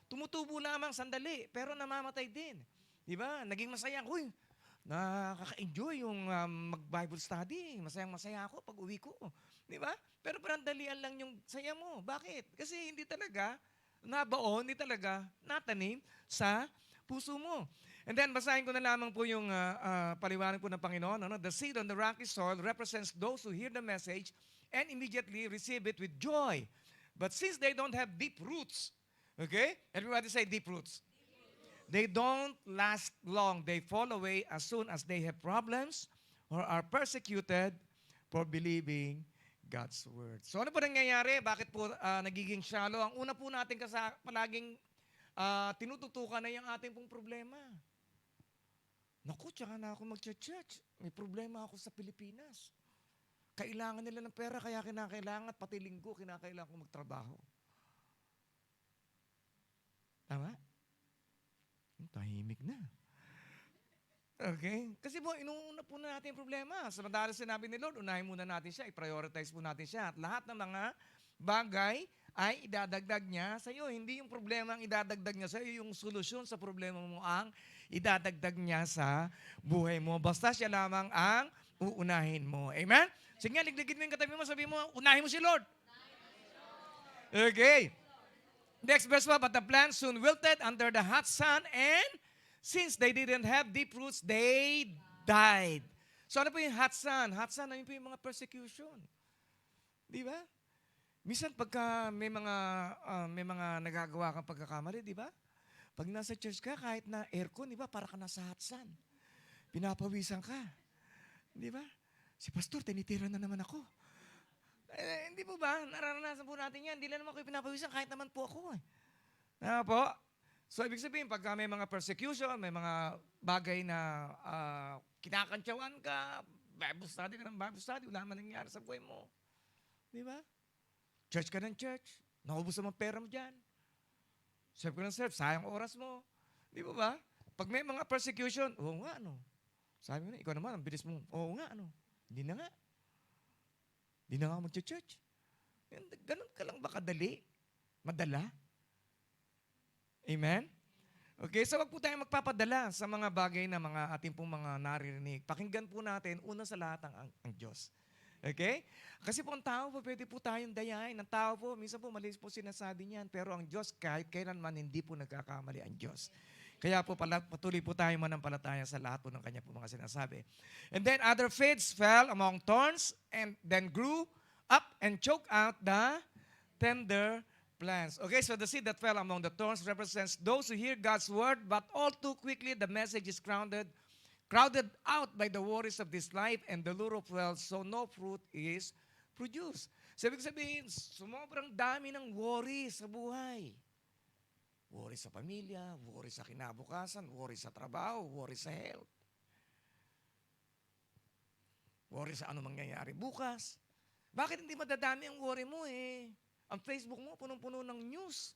tumutubo lamang sandali, pero namamatay din. Di ba? Naging masaya. Uy, nakaka-enjoy yung mag-Bible study. Masayang-masaya ako pag uwi ko. Di ba? Pero parandalian lang yung saya mo. Bakit? Kasi hindi talaga nabaon, hindi talaga natanim sa puso mo. And then, basahin ko na lamang po yung paliwanag po ng Panginoon. The seed on the rocky soil represents those who hear the message and immediately receive it with joy. But since they don't have deep roots, okay? Everybody say deep roots. They don't last long. They fall away as soon as they have problems or are persecuted for believing God's word. So ano po nangyayari? Bakit po nagiging shallow? Ang una po natin palaging tinututukan na yung ating pong problema. Naku, tsaka na ako mag-church. May problema ako sa Pilipinas. Kailangan nila ng pera, kaya kinakailangan, pati linggo, kinakailangan ko magtrabaho. Tama? Tahimik na. Okay? Kasi po, inuuna po natin yung problema. Samantala sinabi ni Lord, unahin muna natin siya, i-prioritize po natin siya. At lahat ng mga bagay ay idadagdag niya sa iyo. Hindi yung problema ang idadagdag niya sa iyo, yung solusyon sa problema mo ang idadagdag niya sa buhay mo. Basta siya lamang ang uunahin mo. Amen? Sige nga, ligligid mo yung katabi mo, sabi mo, unahin mo si Lord. Okay. Next verse pa, but the plant soon wilted under the hot sun, and since they didn't have deep roots, they died. So ano po yung hot sun? Hot sun, ano po yung mga persecution? Di ba? Minsan pagka may mga nagagawa kang pagkakamali, di ba? Pag nasa church ka, kahit na aircon, di ba? Para ka nasa hot sun. Pinapawisan ka. Di ba? Si pastor, tinitira na naman ako. Hindi po ba? Nararanasan po natin yan. Hindi lang naman ako pinapawisan kahit naman po ako. Po? So, ibig sabihin, pagka may mga persecution, may mga bagay na kinakantsawan ka, Bible study ka ng Bible study, wala man nangyari sa buhay mo. Di ba? Church ka ng church, naubos ang pera mo dyan. Serve ka ng serve, sayang oras mo. Di ba? Pag may mga persecution, oo nga, ano? Sabi mo na, ikaw naman, ang bilis mo, oo nga, ano? Hindi na nga. Hindi na nga mag-church. Ganun ka lang ba kadali? Madala? Amen? Okay, so wag po tayong magpapadala sa mga bagay na mga ating pong mga naririnig. Pakinggan po natin, una sa lahat ang Diyos. Okay? Kasi po ang tao po, pwede po tayong dayain. Ang tao po, minsan po mali po sinasabi niyan. Pero ang Diyos, kahit kailanman, hindi po nagkakamali ang Diyos. Kaya po patuloy po tayo manampalataya sa lahat po ng kanya po mga sinasabi. And then other faiths fell among thorns and then grew up and choked out the tender plants. Okay, so the seed that fell among the thorns represents those who hear God's word, but all too quickly the message is crowded out by the worries of this life and the lure of wealth, so no fruit is produced. So ibig sabihin, sumobrang dami ng worry sa buhay. Worry sa pamilya, worry sa kinabukasan, worry sa trabaho, worry sa health. Worry sa ano mangyayari bukas. Bakit hindi madadami ang worry mo eh? Ang Facebook mo, punong-puno ng news.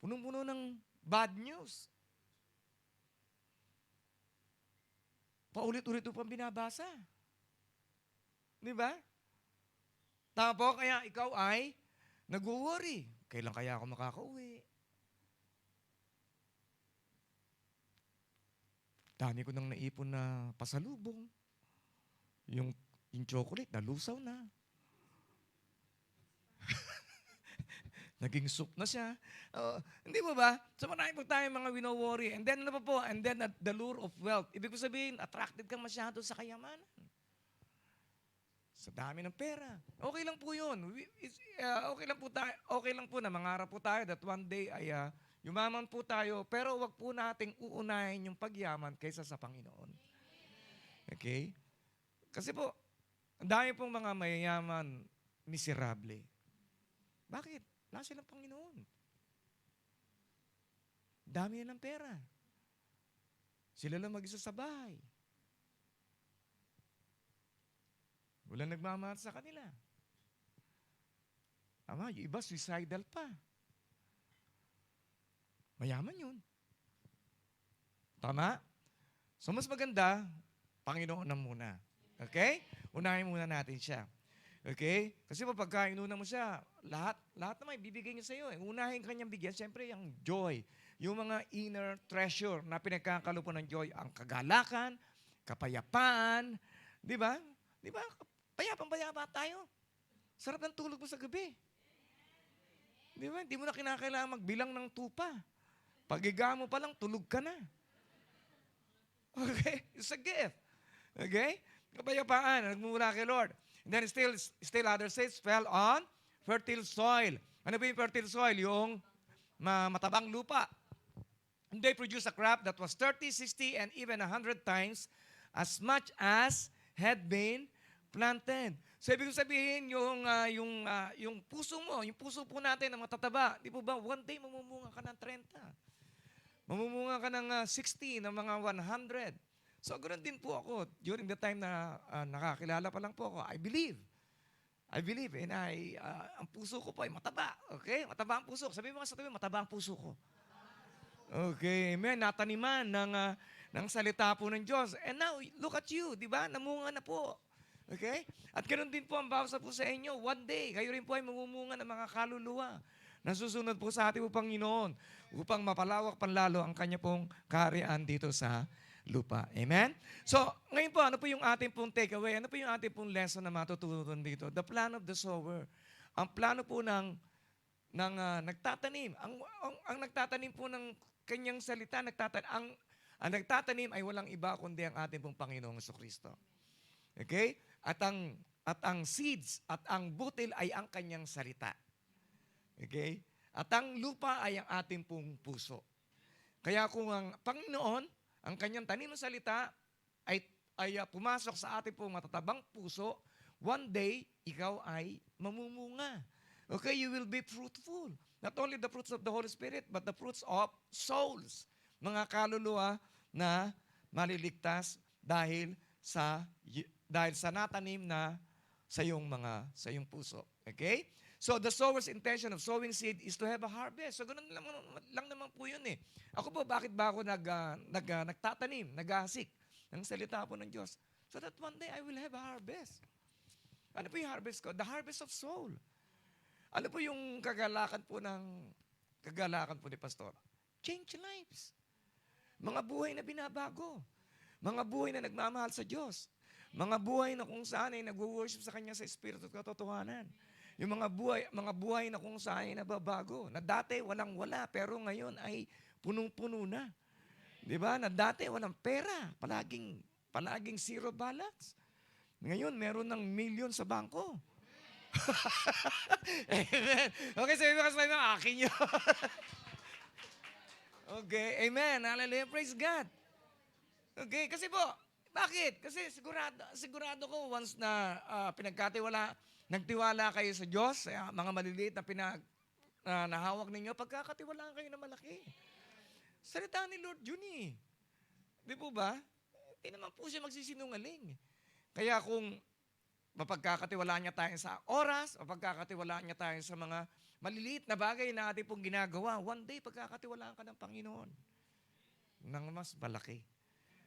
Punong-puno ng bad news. Paulit-ulit po pang binabasa. Di ba? Tapos kaya ikaw ay nag-worry. Kailan kaya ako makakauwi? Dami ko nang naipon na pasalubong. Yung chocolate, nalusaw na. Naging soup na siya. Hindi mo ba? So marami po tayo mga wino-worry. And then ano pa po? And then the lure of wealth. Ibig ko sabihin, attracted kang masyado sa kayamanan. Sa dami ng pera. Okay lang po yun. Okay lang po na mangarap po tayo that one day ay yumaman po tayo, pero wag po nating uunahin yung pagyaman kaysa sa Panginoon. Okay? Kasi po, ang dami pong mga mayayaman, miserable. Bakit? Wala silang Panginoon. Dami ng pera. Sila lang mag-isa sa bahay. Walang nagmamahal sa kanila. Tama, yung iba suicidal pa. Mayaman yun. Tama? So mas maganda, Panginoon na muna. Okay? Unahin muna natin siya. Okay? Kasi pagka inuna mo siya, lahat naman ibibigay niya sa iyo. Unahin kanyang bigyan, siyempre yung joy. Yung mga inner treasure na pinagkakalupan ng joy, ang kagalakan, kapayapaan, di ba? Di ba? Payapang-payapa tayo. Sarap ng tulog mo sa gabi. Di ba? Hindi mo na kinakailangan magbilang ng tupa. Pagiga mo pa lang, tulog ka na. Okay? It's a gift. Okay? Kapayapaan, nagmumula kay Lord. And then still other seeds fell on fertile soil. Ano ba yung fertile soil? Yung matabang lupa. And they produced a crop that was 30, 60, and even 100 times as much as had been planted. So ibig sabihin, yung puso mo, yung puso po natin na matataba, di po ba, one day mamumunga ka ng 30. Mamumunga ka ng 60, ng mga 100. So ganoon din po ako. During the time na nakakilala pa lang po ako, I believe and ang puso ko po ay mataba. Okay? Mataba ang puso. Sabi mo nga sa tabi, mataba ang puso ko. Okay, amen. Nataniman ng salita po ng Diyos. And now, look at you, di ba? Namunga na po. Okay? At ganoon din po ang bawsa po sa inyo. One day, kayo rin po ay mamumunga ng mga kaluluwa na susunod po sa ating Panginoon upang mapalawak panlalo ang kanya pong kaharian dito sa lupa. Amen? So, ngayon po, ano po yung ating pong takeaway? Ano po yung ating pong lesson na matutunan dito? The plan of the sower. Ang plano po ng nagtatanim. Ang nagtatanim po ng kanyang salita, ang nagtatanim ay walang iba kundi ang ating pong Panginoong Jesucristo. Okay? At ang seeds at ang butil ay ang kanyang salita. Okay? At ang lupa ay ang ating pong puso. Kaya kung ang Panginoon, ang kanyang tanim ng salita ay pumasok sa ating pong matatabang puso, one day, ikaw ay mamumunga. Okay? You will be fruitful. Not only the fruits of the Holy Spirit, but the fruits of souls. Mga kaluluwa na maliligtas dahil sa natanim na sa iyong puso. Okay? So the sower's intention of sowing seed is to have a harvest. So ganun lang naman po yun eh. Ako po, bakit ba ako nagtatanim, naghahasik ng salita po ng Diyos? So that one day I will have a harvest. Ano po yung harvest ko? The harvest of soul. Ano po yung kagalakan po ni Pastor? Change lives. Mga buhay na binabago. Mga buhay na nagmamahal sa Diyos. Mga buhay na kung saan ay nag-worship sa Kanya sa Espiritu at katotohanan. Yung mga buhay na kung saan ay nababago. Na dati walang-wala, pero ngayon ay punong-puno na. Di ba? Na dati walang pera. Palaging zero balance. Ngayon, meron ng million sa bangko. Amen. Okay, sabi mo, akin yun. Okay, amen. Hallelujah. Praise God. Okay, kasi po, bakit? Kasi sigurado ko once na nagtiwala kayo sa Diyos, mga maliliit na nahawak ninyo, pagkakatiwalaan kayo na malaki. Salita ni Lord yun eh. Di po ba? Hindi naman po siya magsisinungaling. Kaya kung mapagkakatiwalaan niya tayo sa oras, mapagkakatiwalaan niya tayo sa mga maliliit na bagay na ating pong ginagawa, one day pagkakatiwalaan ka ng Panginoon ng mas malaki.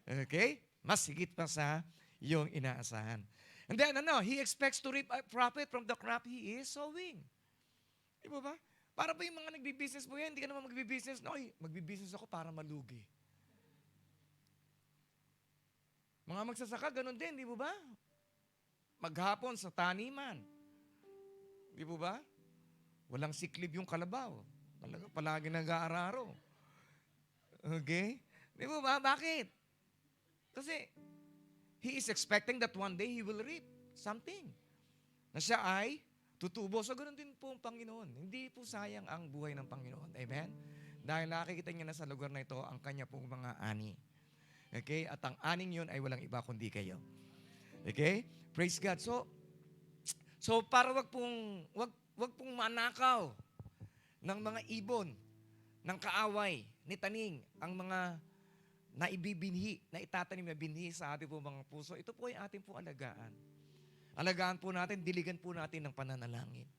Okay? Mas higit pa sa iyong inaasahan. And then, he expects to reap a profit from the crop he is sowing. Di ba? Para ba yung mga nagbi-business po yan, hindi ka naman magbi-business. No, magbi-business ako para malugi. Mga magsasaka, ganun din, di ba? Maghapon sa taniman. Di ba? Walang siklib yung kalabaw. Palagi nag-aararo. Okay? Di ba? Bakit? Kasi, he is expecting that one day he will reap something. Na siya ay tutubo. So, ganoon din po ang Panginoon. Hindi po sayang ang buhay ng Panginoon. Amen? Dahil nakikita niya na sa lugar na ito ang kanya pong mga ani. Okay? At ang aning yun ay walang iba kundi kayo. Okay? Praise God. So para wag pong manakaw ng mga ibon, ng kaaway, ni taning, ang mga naibibinhi, na itatanim na binhi sa ating po mga puso, ito po ay ating po alagaan. Alagaan po natin, diligan po natin ng pananalangin.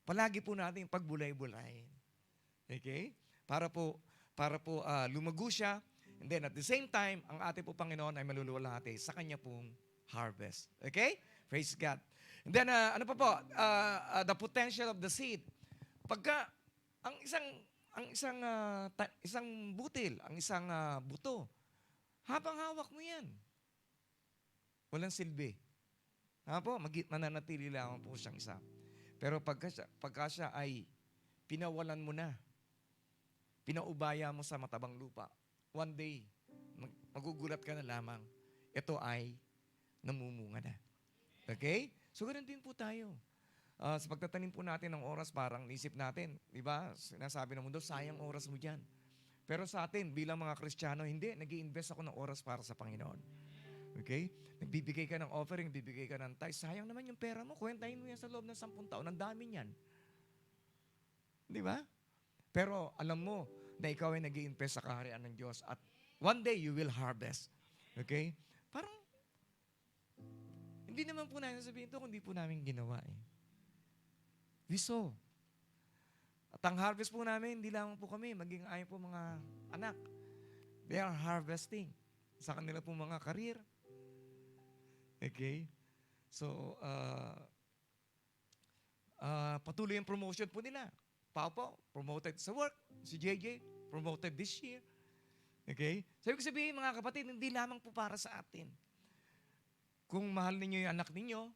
Palagi po natin pagbulay-bulayin. Okay? Para po lumago siya, and then at the same time, ang ating po Panginoon ay maluluwalhati sa kanya pong harvest. Okay? Praise God. And then, the potential of the seed. Pagka, isang butil, ang isang buto, habang hawak mo yan, walang silbi. Mananatili lang po siyang isa. Pero pagka siya ay pinawalan mo na, pinaubaya mo sa matabang lupa, one day, magugulat ka na lamang, ito ay namumunga na. Okay? So, ganun din po tayo. Sa pagtatanim po natin ng oras, parang isip natin, di ba? Sinasabi ng mundo, sayang oras mo dyan. Pero sa atin, bilang mga Kristiyano, hindi. Nag-i-invest ako ng oras para sa Panginoon. Okay? Nagbibigay ka ng offering, nagbibigay ka ng tithe. Sayang naman yung pera mo. Kwentahin mo yan sa loob ng 10 taon. Ang dami niyan. Di ba? Pero alam mo na ikaw ay nag-i-invest sa kaharian ng Diyos at one day you will harvest. Okay? Parang, hindi naman po namin sabihin ito kung hindi po namin ginawa eh. We sow. At ang harvest po namin, hindi lang po kami, maging ayon po mga anak. They are harvesting sa kanila po mga career. Okay? So, patuloy ang promotion po nila. Pao po, promoted sa work. Si JJ, promoted this year. Okay? So, ibig sabihin mga kapatid, hindi lamang po para sa atin. Kung mahal ninyo yung anak ninyo,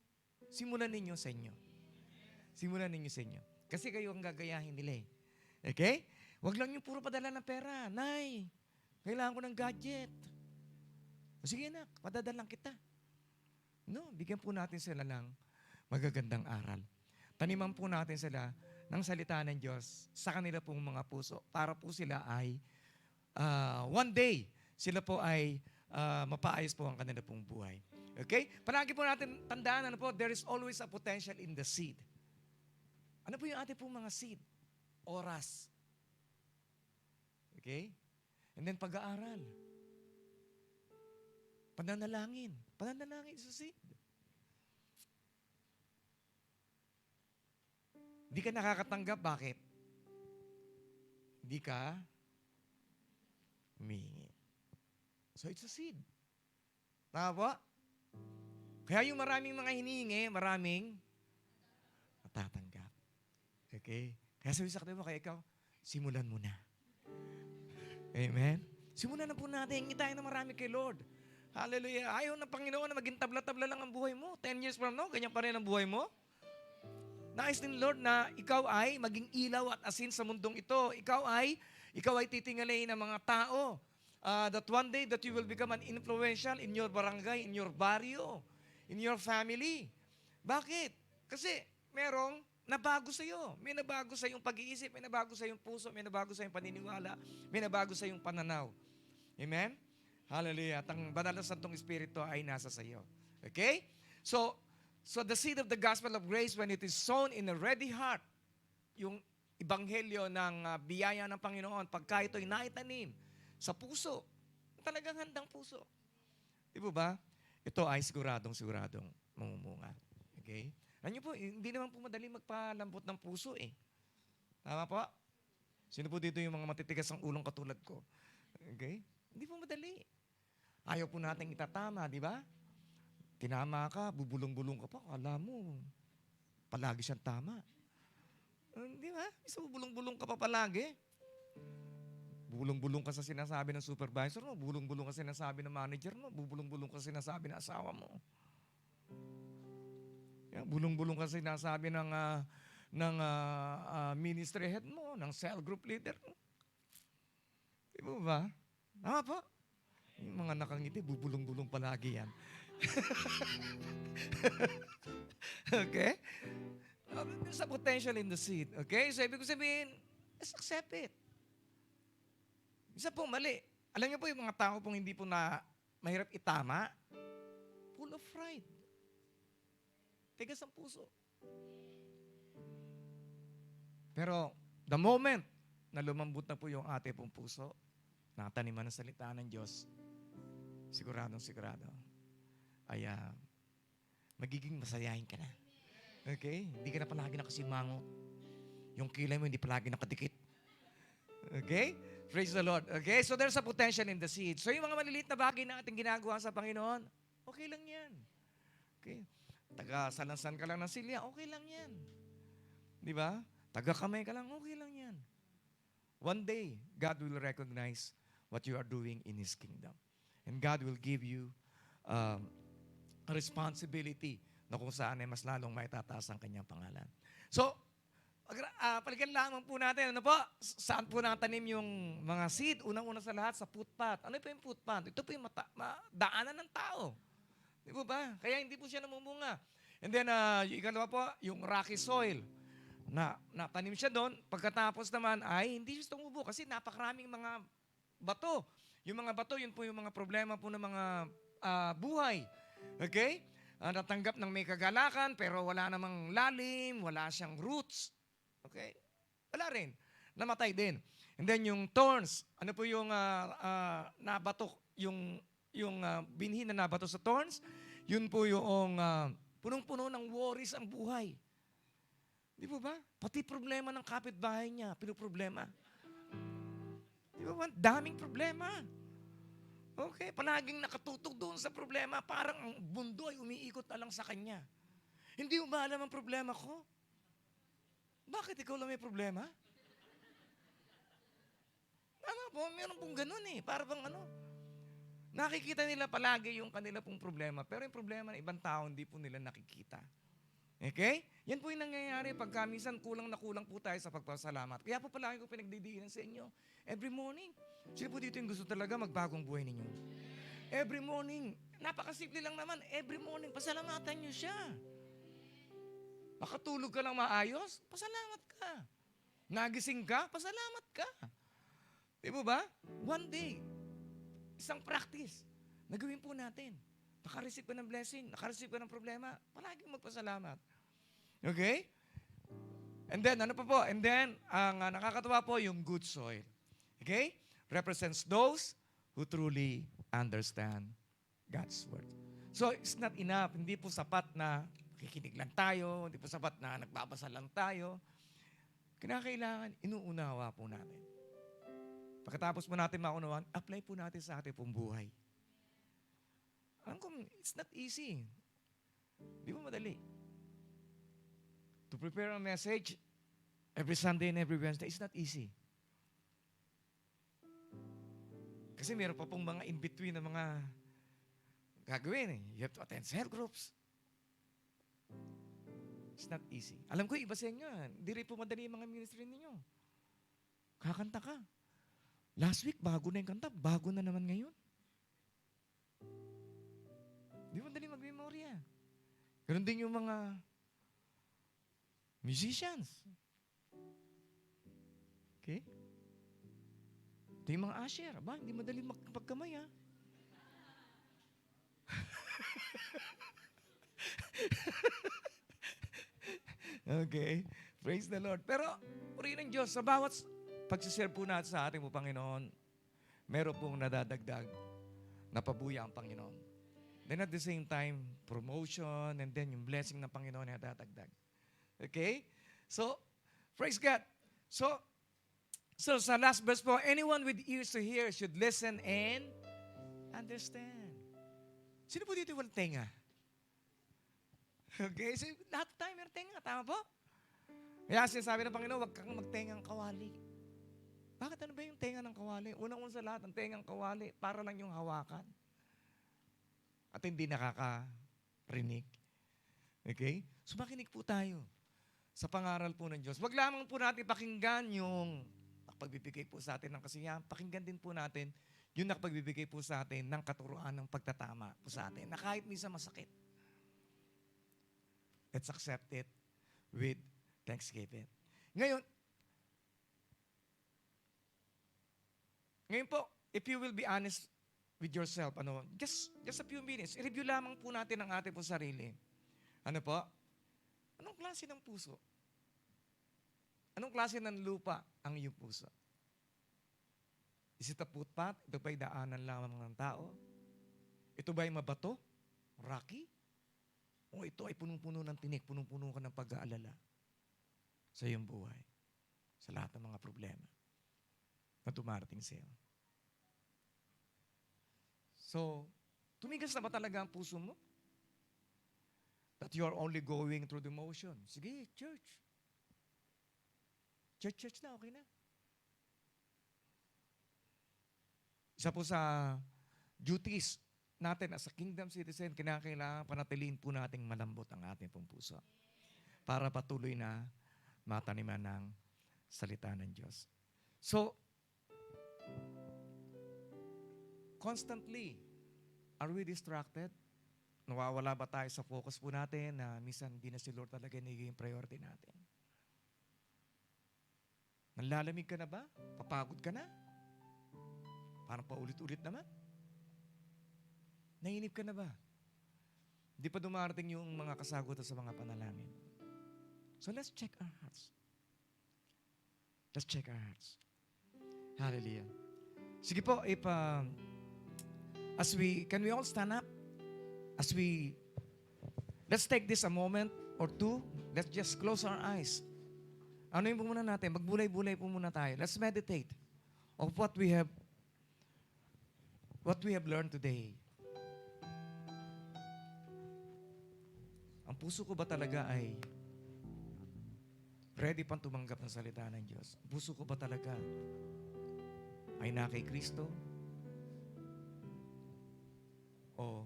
simulan ninyo sa inyo. Simulan ninyo sa inyo. Kasi kayo ang gagayahin nila eh. Okay? Huwag lang yung puro padala ng pera. Nay, kailangan ko ng gadget. O sige anak, padadalang kita. No, bigyan po natin sila ng magagandang aral. Taniman po natin sila ng salita ng Diyos sa kanila pong mga puso para po sila ay one day, sila po ay mapaayos po ang kanila pong buhay. Okay? Palagi po natin tandaan, ano po, there is always a potential in the seed. Ano po yung ating pong mga seed? Oras. Okay? And then pag-aaral. Pananalangin. Pananalangin sa seed. Hindi ka nakakatanggap. Bakit? Hindi ka humingi. So it's a seed. Tama po? Kaya yung maraming mga hinihingi, maraming matatanggap. Okay? Kaya sabi sa kanila mo, kaya ikaw, simulan mo na. Amen? Simulan na po natin. Hingi tayo na marami kay Lord. Hallelujah. Ayaw ng Panginoon na maging tabla-tabla lang ang buhay mo. 10 years from now, ganyan pa rin ang buhay mo. Nais din Lord na ikaw ay maging ilaw at asin sa mundong ito. Ikaw ay titingalain ng mga tao. That one day that you will become an influential in your barangay, in your barrio, in your family. Bakit? Kasi merong nabago sa iyo. May nabago sa iyong pag-iisip, may nabago sa iyong puso, may nabago sa iyong paniniwala, may nabago sa iyong pananaw. Amen? Hallelujah. At ang banal na Santong Espiritu ay nasa sa iyo. Okay? So the seed of the gospel of grace, when it is sown in a ready heart, yung ebanghelyo ng biyaya ng Panginoon, pagka ito'y naitanim sa puso, talagang handang puso. Di ba? Ito ay siguradong mamumunga. Okay? Alam niyo po, hindi naman po madali magpalambot ng puso eh. Tama po? Sino po dito yung mga matitigas ang ulong katulad ko? Okay? Hindi po madali. Ayaw po natin itatama, di ba? Tinama ka, bubulong-bulong ka pa, kala mo, palagi siyang tama. Di ba? Isa bubulong-bulong ka pa palagi. Bubulong-bulong ka sa sinasabi ng supervisor mo, bubulong-bulong ka sa sinasabi ng manager mo, bubulong-bulong ka sa sinasabi ng asawa mo. Yeah, bulong-bulong ka sa sinasabi ng ministry head mo, ng cell group leader mo. Di ba? Tama po? Yung mga nakangiti, bubulong-bulong palagi yan. Okay? There's a potential in the seed. Okay? So, ibig ko sabihin, let's accept it. Isa pong mali. Alam niyo po yung mga tao pong hindi po na mahirap itama, full of pride. Tigas ang puso. Pero, the moment na lumambot na po yung ate pong puso, nakataniman ng salita ng Diyos, sigurado, ay magiging masayahin ka na. Okay? Hindi ka na palagi nakasimango. Yung kilay mo hindi palagi nakadikit. Okay? Praise the Lord. Okay? So there's a potential in the seed. So yung mga maliliit na bagay na ating ginagawa sa Panginoon, okay lang yan. Okay? Taga-salansan ka lang ng silya, okay lang yan. Di ba? Taga-kamay ka lang, okay lang yan. One day, God will recognize what you are doing in His kingdom. And God will give you a responsibility na kung saan ay mas lalong maitataas ang kanyang pangalan. So, palikan lamang po natin, ano po? Saan po natanim yung mga seed? Unang-una sa lahat, sa footpath. Ano po yung footpath? Ito po yung daanan ng tao. Di ba? Kaya hindi po siya namumunga. And then, yung ikalawa po, yung rocky soil. Natanim siya doon. Pagkatapos naman ay hindi siya tumubo kasi napakaraming mga bato. Yung mga bato, yun po yung mga problema po ng mga buhay. Okay? Natanggap ng may kagalakan pero wala namang lalim, wala siyang roots. Okay? Wala rin. Namatay din. And then yung thorns, ano po yung nabato, yung binhi na nabato sa thorns, yun po yung punong-puno ng worries ang buhay. Di ba ba? Pati problema ng kapitbahay niya, pinoproblema. Di ba ba? Daming problema. Okay, palaging nakatutok doon sa problema, parang ang mundo ay umiikot na lang sa kanya. Hindi mo ba alam ang problema ko? Bakit ikaw lang may problema? Tama po, meron pong ganun eh. Para bang nakikita nila palagi yung kanila pong problema, pero yung problema ng ibang tao, hindi po nila nakikita. Okay? Yan po yung nangyayari pagka minsan kulang na kulang po tayo sa pagpasalamat. Kaya po palagi ko pinagdidiinan sa inyo. Every morning. Sino po dito yung gusto talaga magbagong buhay ninyo? Every morning. Napakasimple lang naman. Every morning, pasalamatan nyo siya. Makatulog ka lang maayos, pasalamat ka. Nagising ka, pasalamat ka. Di ba ba? One day, isang practice, nagawin po natin. Nakareceive ka ng blessing, nakareceive ka ng problema, palaging magpasalamat. Okay? And then, ano pa po? And then, ang nakakatawa po, yung good soil. Okay? Represents those who truly understand God's Word. So, it's not enough. Hindi po sapat na kikinig lang tayo, hindi po sapat na nagbabasa lang tayo. Kinakailangan, inuunawa po natin. Pagkatapos po natin maunawaan, apply po natin sa ating pong buhay. Alam ko, it's not easy. Di ba madali? To prepare a message every Sunday and every Wednesday, it's not easy. Kasi meron pa pong mga in-between na mga gagawin eh. You have to attend cell groups. It's not easy. Alam ko, iba sa inyo. Hindi rin po madali yung mga ministry ninyo. Kakanta ka. Last week, bago na yung kanta. Bago na naman ngayon. Di mo madali mag-memorya. Ganun din yung mga musicians. Okay? Ito yung mga usher. Aba, hindi madali magpagkamay, ha? Okay. Praise the Lord. Pero, purihin ng Diyos, sa bawat pagsishare po natin sa ating po, Panginoon, meron pong nadadagdag na pabuya ang Panginoon. Then at the same time, promotion, and then yung blessing ng Panginoon na nadadagdag. Okay? So, praise God. So sa last verse po, anyone with ears to hear should listen and understand. Sino po dito walang tenga? Okay? So, lahat tayo meron tenga. Tama po? Kaya sinasabi ng Panginoon, huwag kang magtengang kawali. Bakit ano ba yung tenga ng kawali? Unang-una sa lahat, ang tengang kawali, para lang yung hawakan. At hindi nakakarinig. Okay? So makinig po tayo sa pangaral po ng Diyos. Huwag lamang po natin pakinggan yung pagbibigay po sa atin ng kasiyahan. Pakinggan din po natin yung nakapagbibigay po sa atin ng katuruan ng pagtatama po sa atin na kahit minsan masakit. Let's accept it with thanksgiving. Ngayon po, if you will be honest with yourself, just a few minutes, i-review lamang po natin ang ating po sarili. Ano po? Anong klase ng puso? Anong klase ng lupa ang iyong puso? Is it a footpath? Ito ba'y daanan lamang ng tao? Ito ba'y mabato? Rocky? O ito ay punong-puno ng tinik, punong-puno ka ng pag-aalala sa iyong buhay, sa lahat ng mga problema na dumarating sa iyo. So, tumigas na ba talaga ang puso mo? That you are only going through the motion. Sige, church. Church na, okay na. Isa po sa duties natin as a kingdom citizen, kinakailangan panatiliin po nating malambot ang ating pong puso para patuloy na mataniman ng salita ng Diyos. So, constantly, are we distracted? Nawawala ba tayo sa focus po natin na minsan hindi na si Lord talaga nagiging priority natin? Nanlalamig ka na ba? Papagod ka na? Parang paulit-ulit naman? Nainip ka na ba? Hindi pa dumarating yung mga kasagutan sa mga panalangin. So let's check our hearts. Let's check our hearts. Hallelujah. Sige po, can we all stand up? Let's take this a moment or two. Let's just close our eyes. Ano yung muna natin? Magbulay-bulay po muna tayo. Let's meditate of what we have learned today. Ang puso ko ba talaga ay ready pang tumanggap ng salita ng Diyos? Ang puso ko ba talaga ay na kay Kristo? O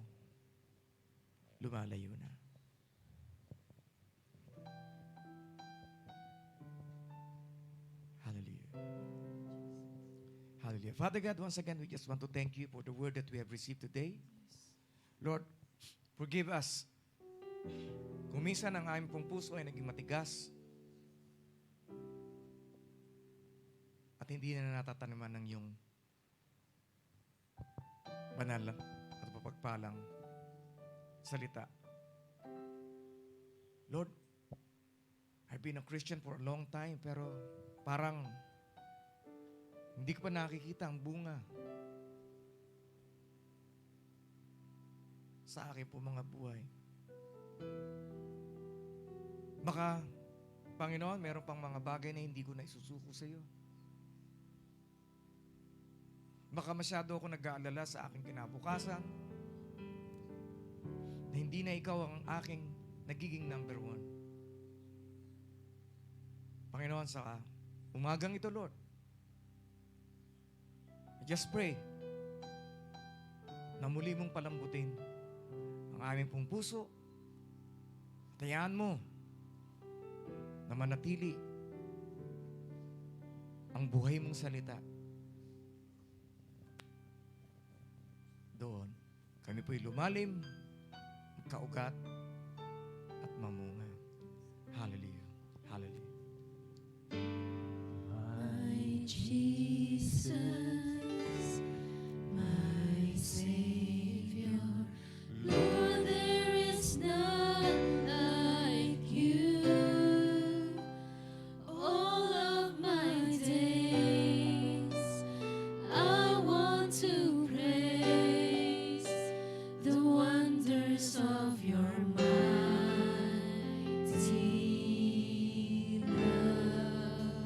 lumalayo na? Hallelujah. Hallelujah. Father God, once again, we just want to thank you for the word that we have received today. Lord, forgive us. Kung minsan ang aming pong puso ay naging matigas at hindi na natataniman ng iyong banal at papagpalang salita. Lord, I've been a Christian for a long time pero parang hindi ko pa nakikita ang bunga sa aking po mga buhay. Baka, Panginoon, meron pang mga bagay na hindi ko na isusuko sa iyo. Baka masyado ako nag-aalala sa aking kinabukasan na hindi na ikaw ang aking nagiging number one. Panginoon, sa umagang ito, Lord, I just pray na muli mong palambutin ang aming pong puso. Tayaan mo na manatili ang buhay mong salita. Doon, kami po'y lumalim, kaugat, at mamunga. Hallelujah. Hallelujah. My Jesus, my Savior, Lord, there is none like you. All of my days, I want to praise the wonders of your mighty love.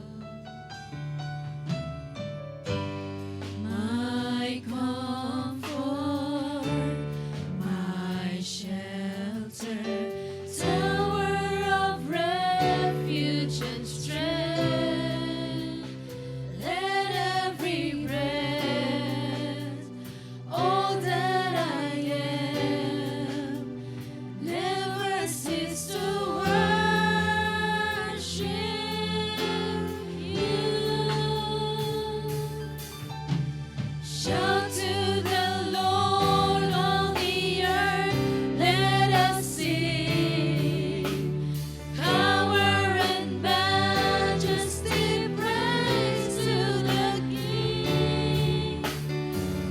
My comfort, my shelter, tower of refuge and strength. Let every breath, all that I am, never cease to worship you. Shout to the Lord, all the earth, let us sing. Power and majesty, praise to the King.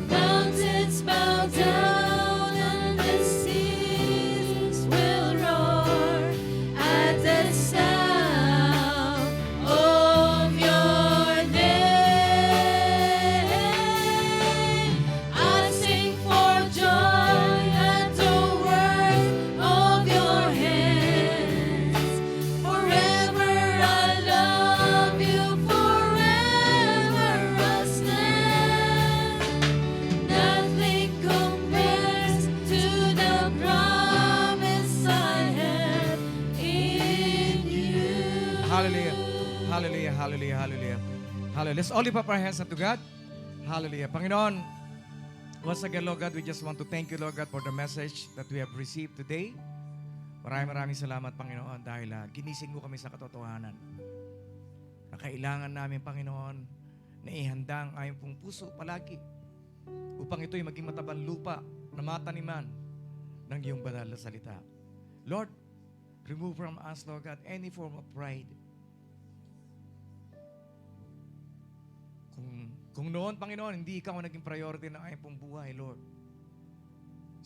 Mountains bow down and the seas will roar at the sound of your name. I sing for joy at the work of your hands. Forever I love you, forever I stand. Nothing compares to the promise I have in you. Hallelujah. Hallelujah. Hallelujah. Hallelujah. Hallelujah. Let's all lift up our hands unto God. Hallelujah. Panginoon, once again, Lord God, we just want to thank you, Lord God, for the message that we have received today. Maraming salamat, Panginoon, dahil ginising mo kami sa katotohanan. Na kailangan namin, Panginoon, na ihanda ang aming pong puso palagi upang ito'y maging matabang lupa na mataniman ng iyong banal na salita. Lord, remove from us, Lord God, any form of pride. Kung noon, Panginoon, hindi ikaw ang naging priority ng aming pong buhay, Lord.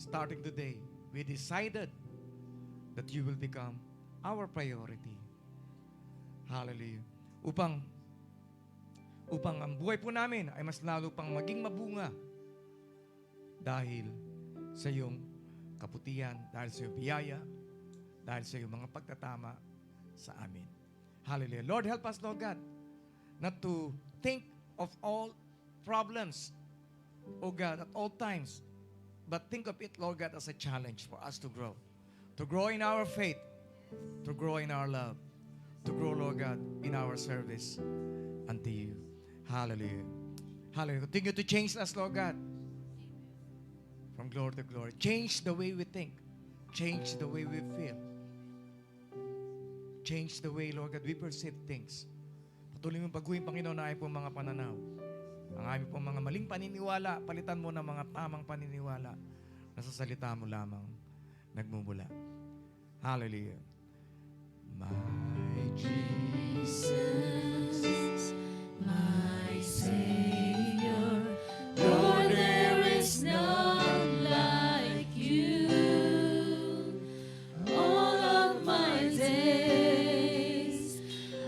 Starting today, we decided that you will become our priority. Hallelujah. Upang ang buhay po namin ay mas lalo pang maging mabunga dahil sa iyong kaputihan, dahil sa iyong biyaya, dahil sa iyong mga pagtatama sa amin. Hallelujah. Lord, help us, Lord God, not to think of all problems, oh God, at all times, but think of it, Lord God, as a challenge for us to grow in our faith, to grow in our love, to grow, Lord God, in our service unto you. Hallelujah. Hallelujah. Continue to change us, Lord God, from glory to glory. Change the way we think. Change the way we feel. Change the way, Lord God, we perceive things. Patuloy mo baguhin, Panginoon, na ay po mga pananaw. Ang aming pong mga maling paniniwala, palitan mo ng mga tamang paniniwala na sa salita mo lamang nagmumula. Hallelujah. My Jesus, my Savior, Lord, there is none like you. All of my days,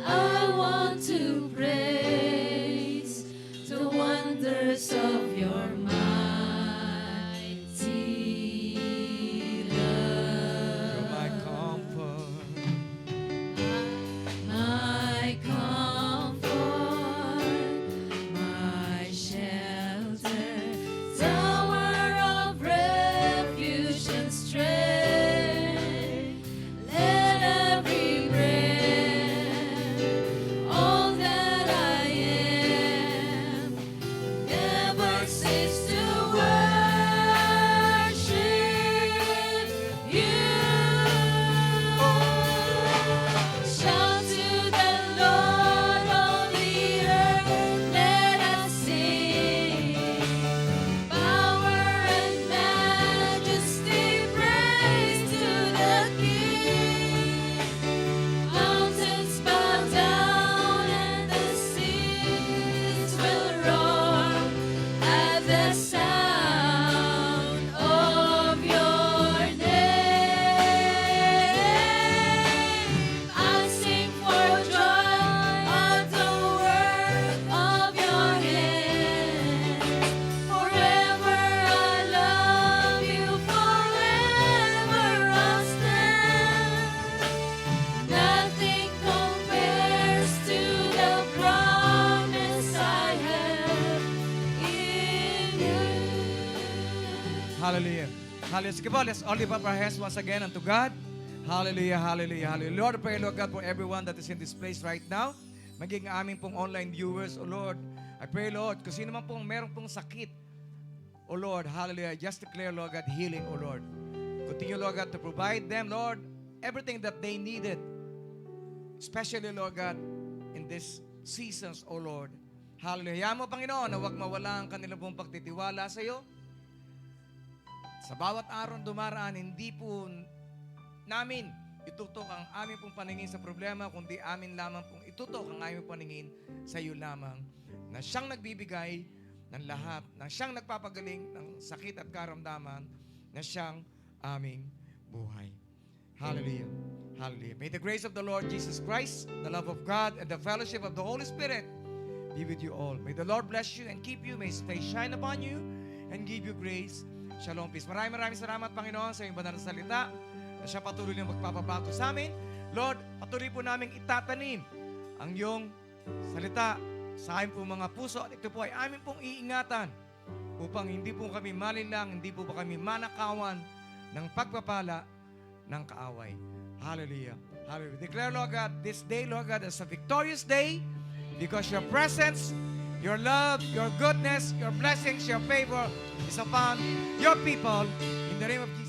I want to praise the wonders of your mighty love. You're my comfort. My comfort, my shelter, tower of refuge and strength. Let every breath, all that I am, never cease to worship you. Shout to the Lord, all the earth, let us sing. Power and majesty, praise to the King. Mountains bow down and the seas will roar at the sound of your name. I sing for joy at the work of your hands. Forever I love you, forever I'll stand. Nothing compares to the promise I have in you. Hallelujah. Hallelujah. Sige po, let's all lift up our hands once again unto God. Hallelujah, hallelujah, hallelujah. Lord, I pray, Lord God, for everyone that is in this place right now. Maging aming pong online viewers, O Lord. I pray, Lord, kung sino man pong meron pong sakit, O Lord, hallelujah, I just declare, Lord God, healing, O Lord. Continue, Lord God, to provide them, Lord, everything that they needed. Especially, Lord God, in these seasons, O Lord. Hallelujah. Hayaan mo, Panginoon, na huwag mawala ang kanilang pong pagtitiwala sa iyo. Sa bawat araw na dumaraan, hindi po namin itutok ang aming pong paningin sa problema, kundi amin lamang pong itutok ang aming paningin sa iyo lamang, na siyang nagbibigay ng lahat, na siyang nagpapagaling ng sakit at karamdaman, na siyang aming buhay. Hallelujah. Hallelujah. May the grace of the Lord Jesus Christ, the love of God, and the fellowship of the Holy Spirit be with you all. May the Lord bless you and keep you. May His face shine upon you and give you grace. Shalom, peace. Maraming salamat, Panginoon, sa iyong banal na salita na siya patuloy na magpapabago sa amin. Lord, patuloy po namin itatanim ang iyong salita sa aming pong mga puso at ito po ay amin pong iingatan upang hindi po kami malinlang, hindi po kami manakawan ng pagpapala ng kaaway. Hallelujah. Hallelujah. Declare, Lord God, this day, Lord God, as a victorious day because your presence, your love, your goodness, your blessings, your favor is upon your people. In the name of Jesus.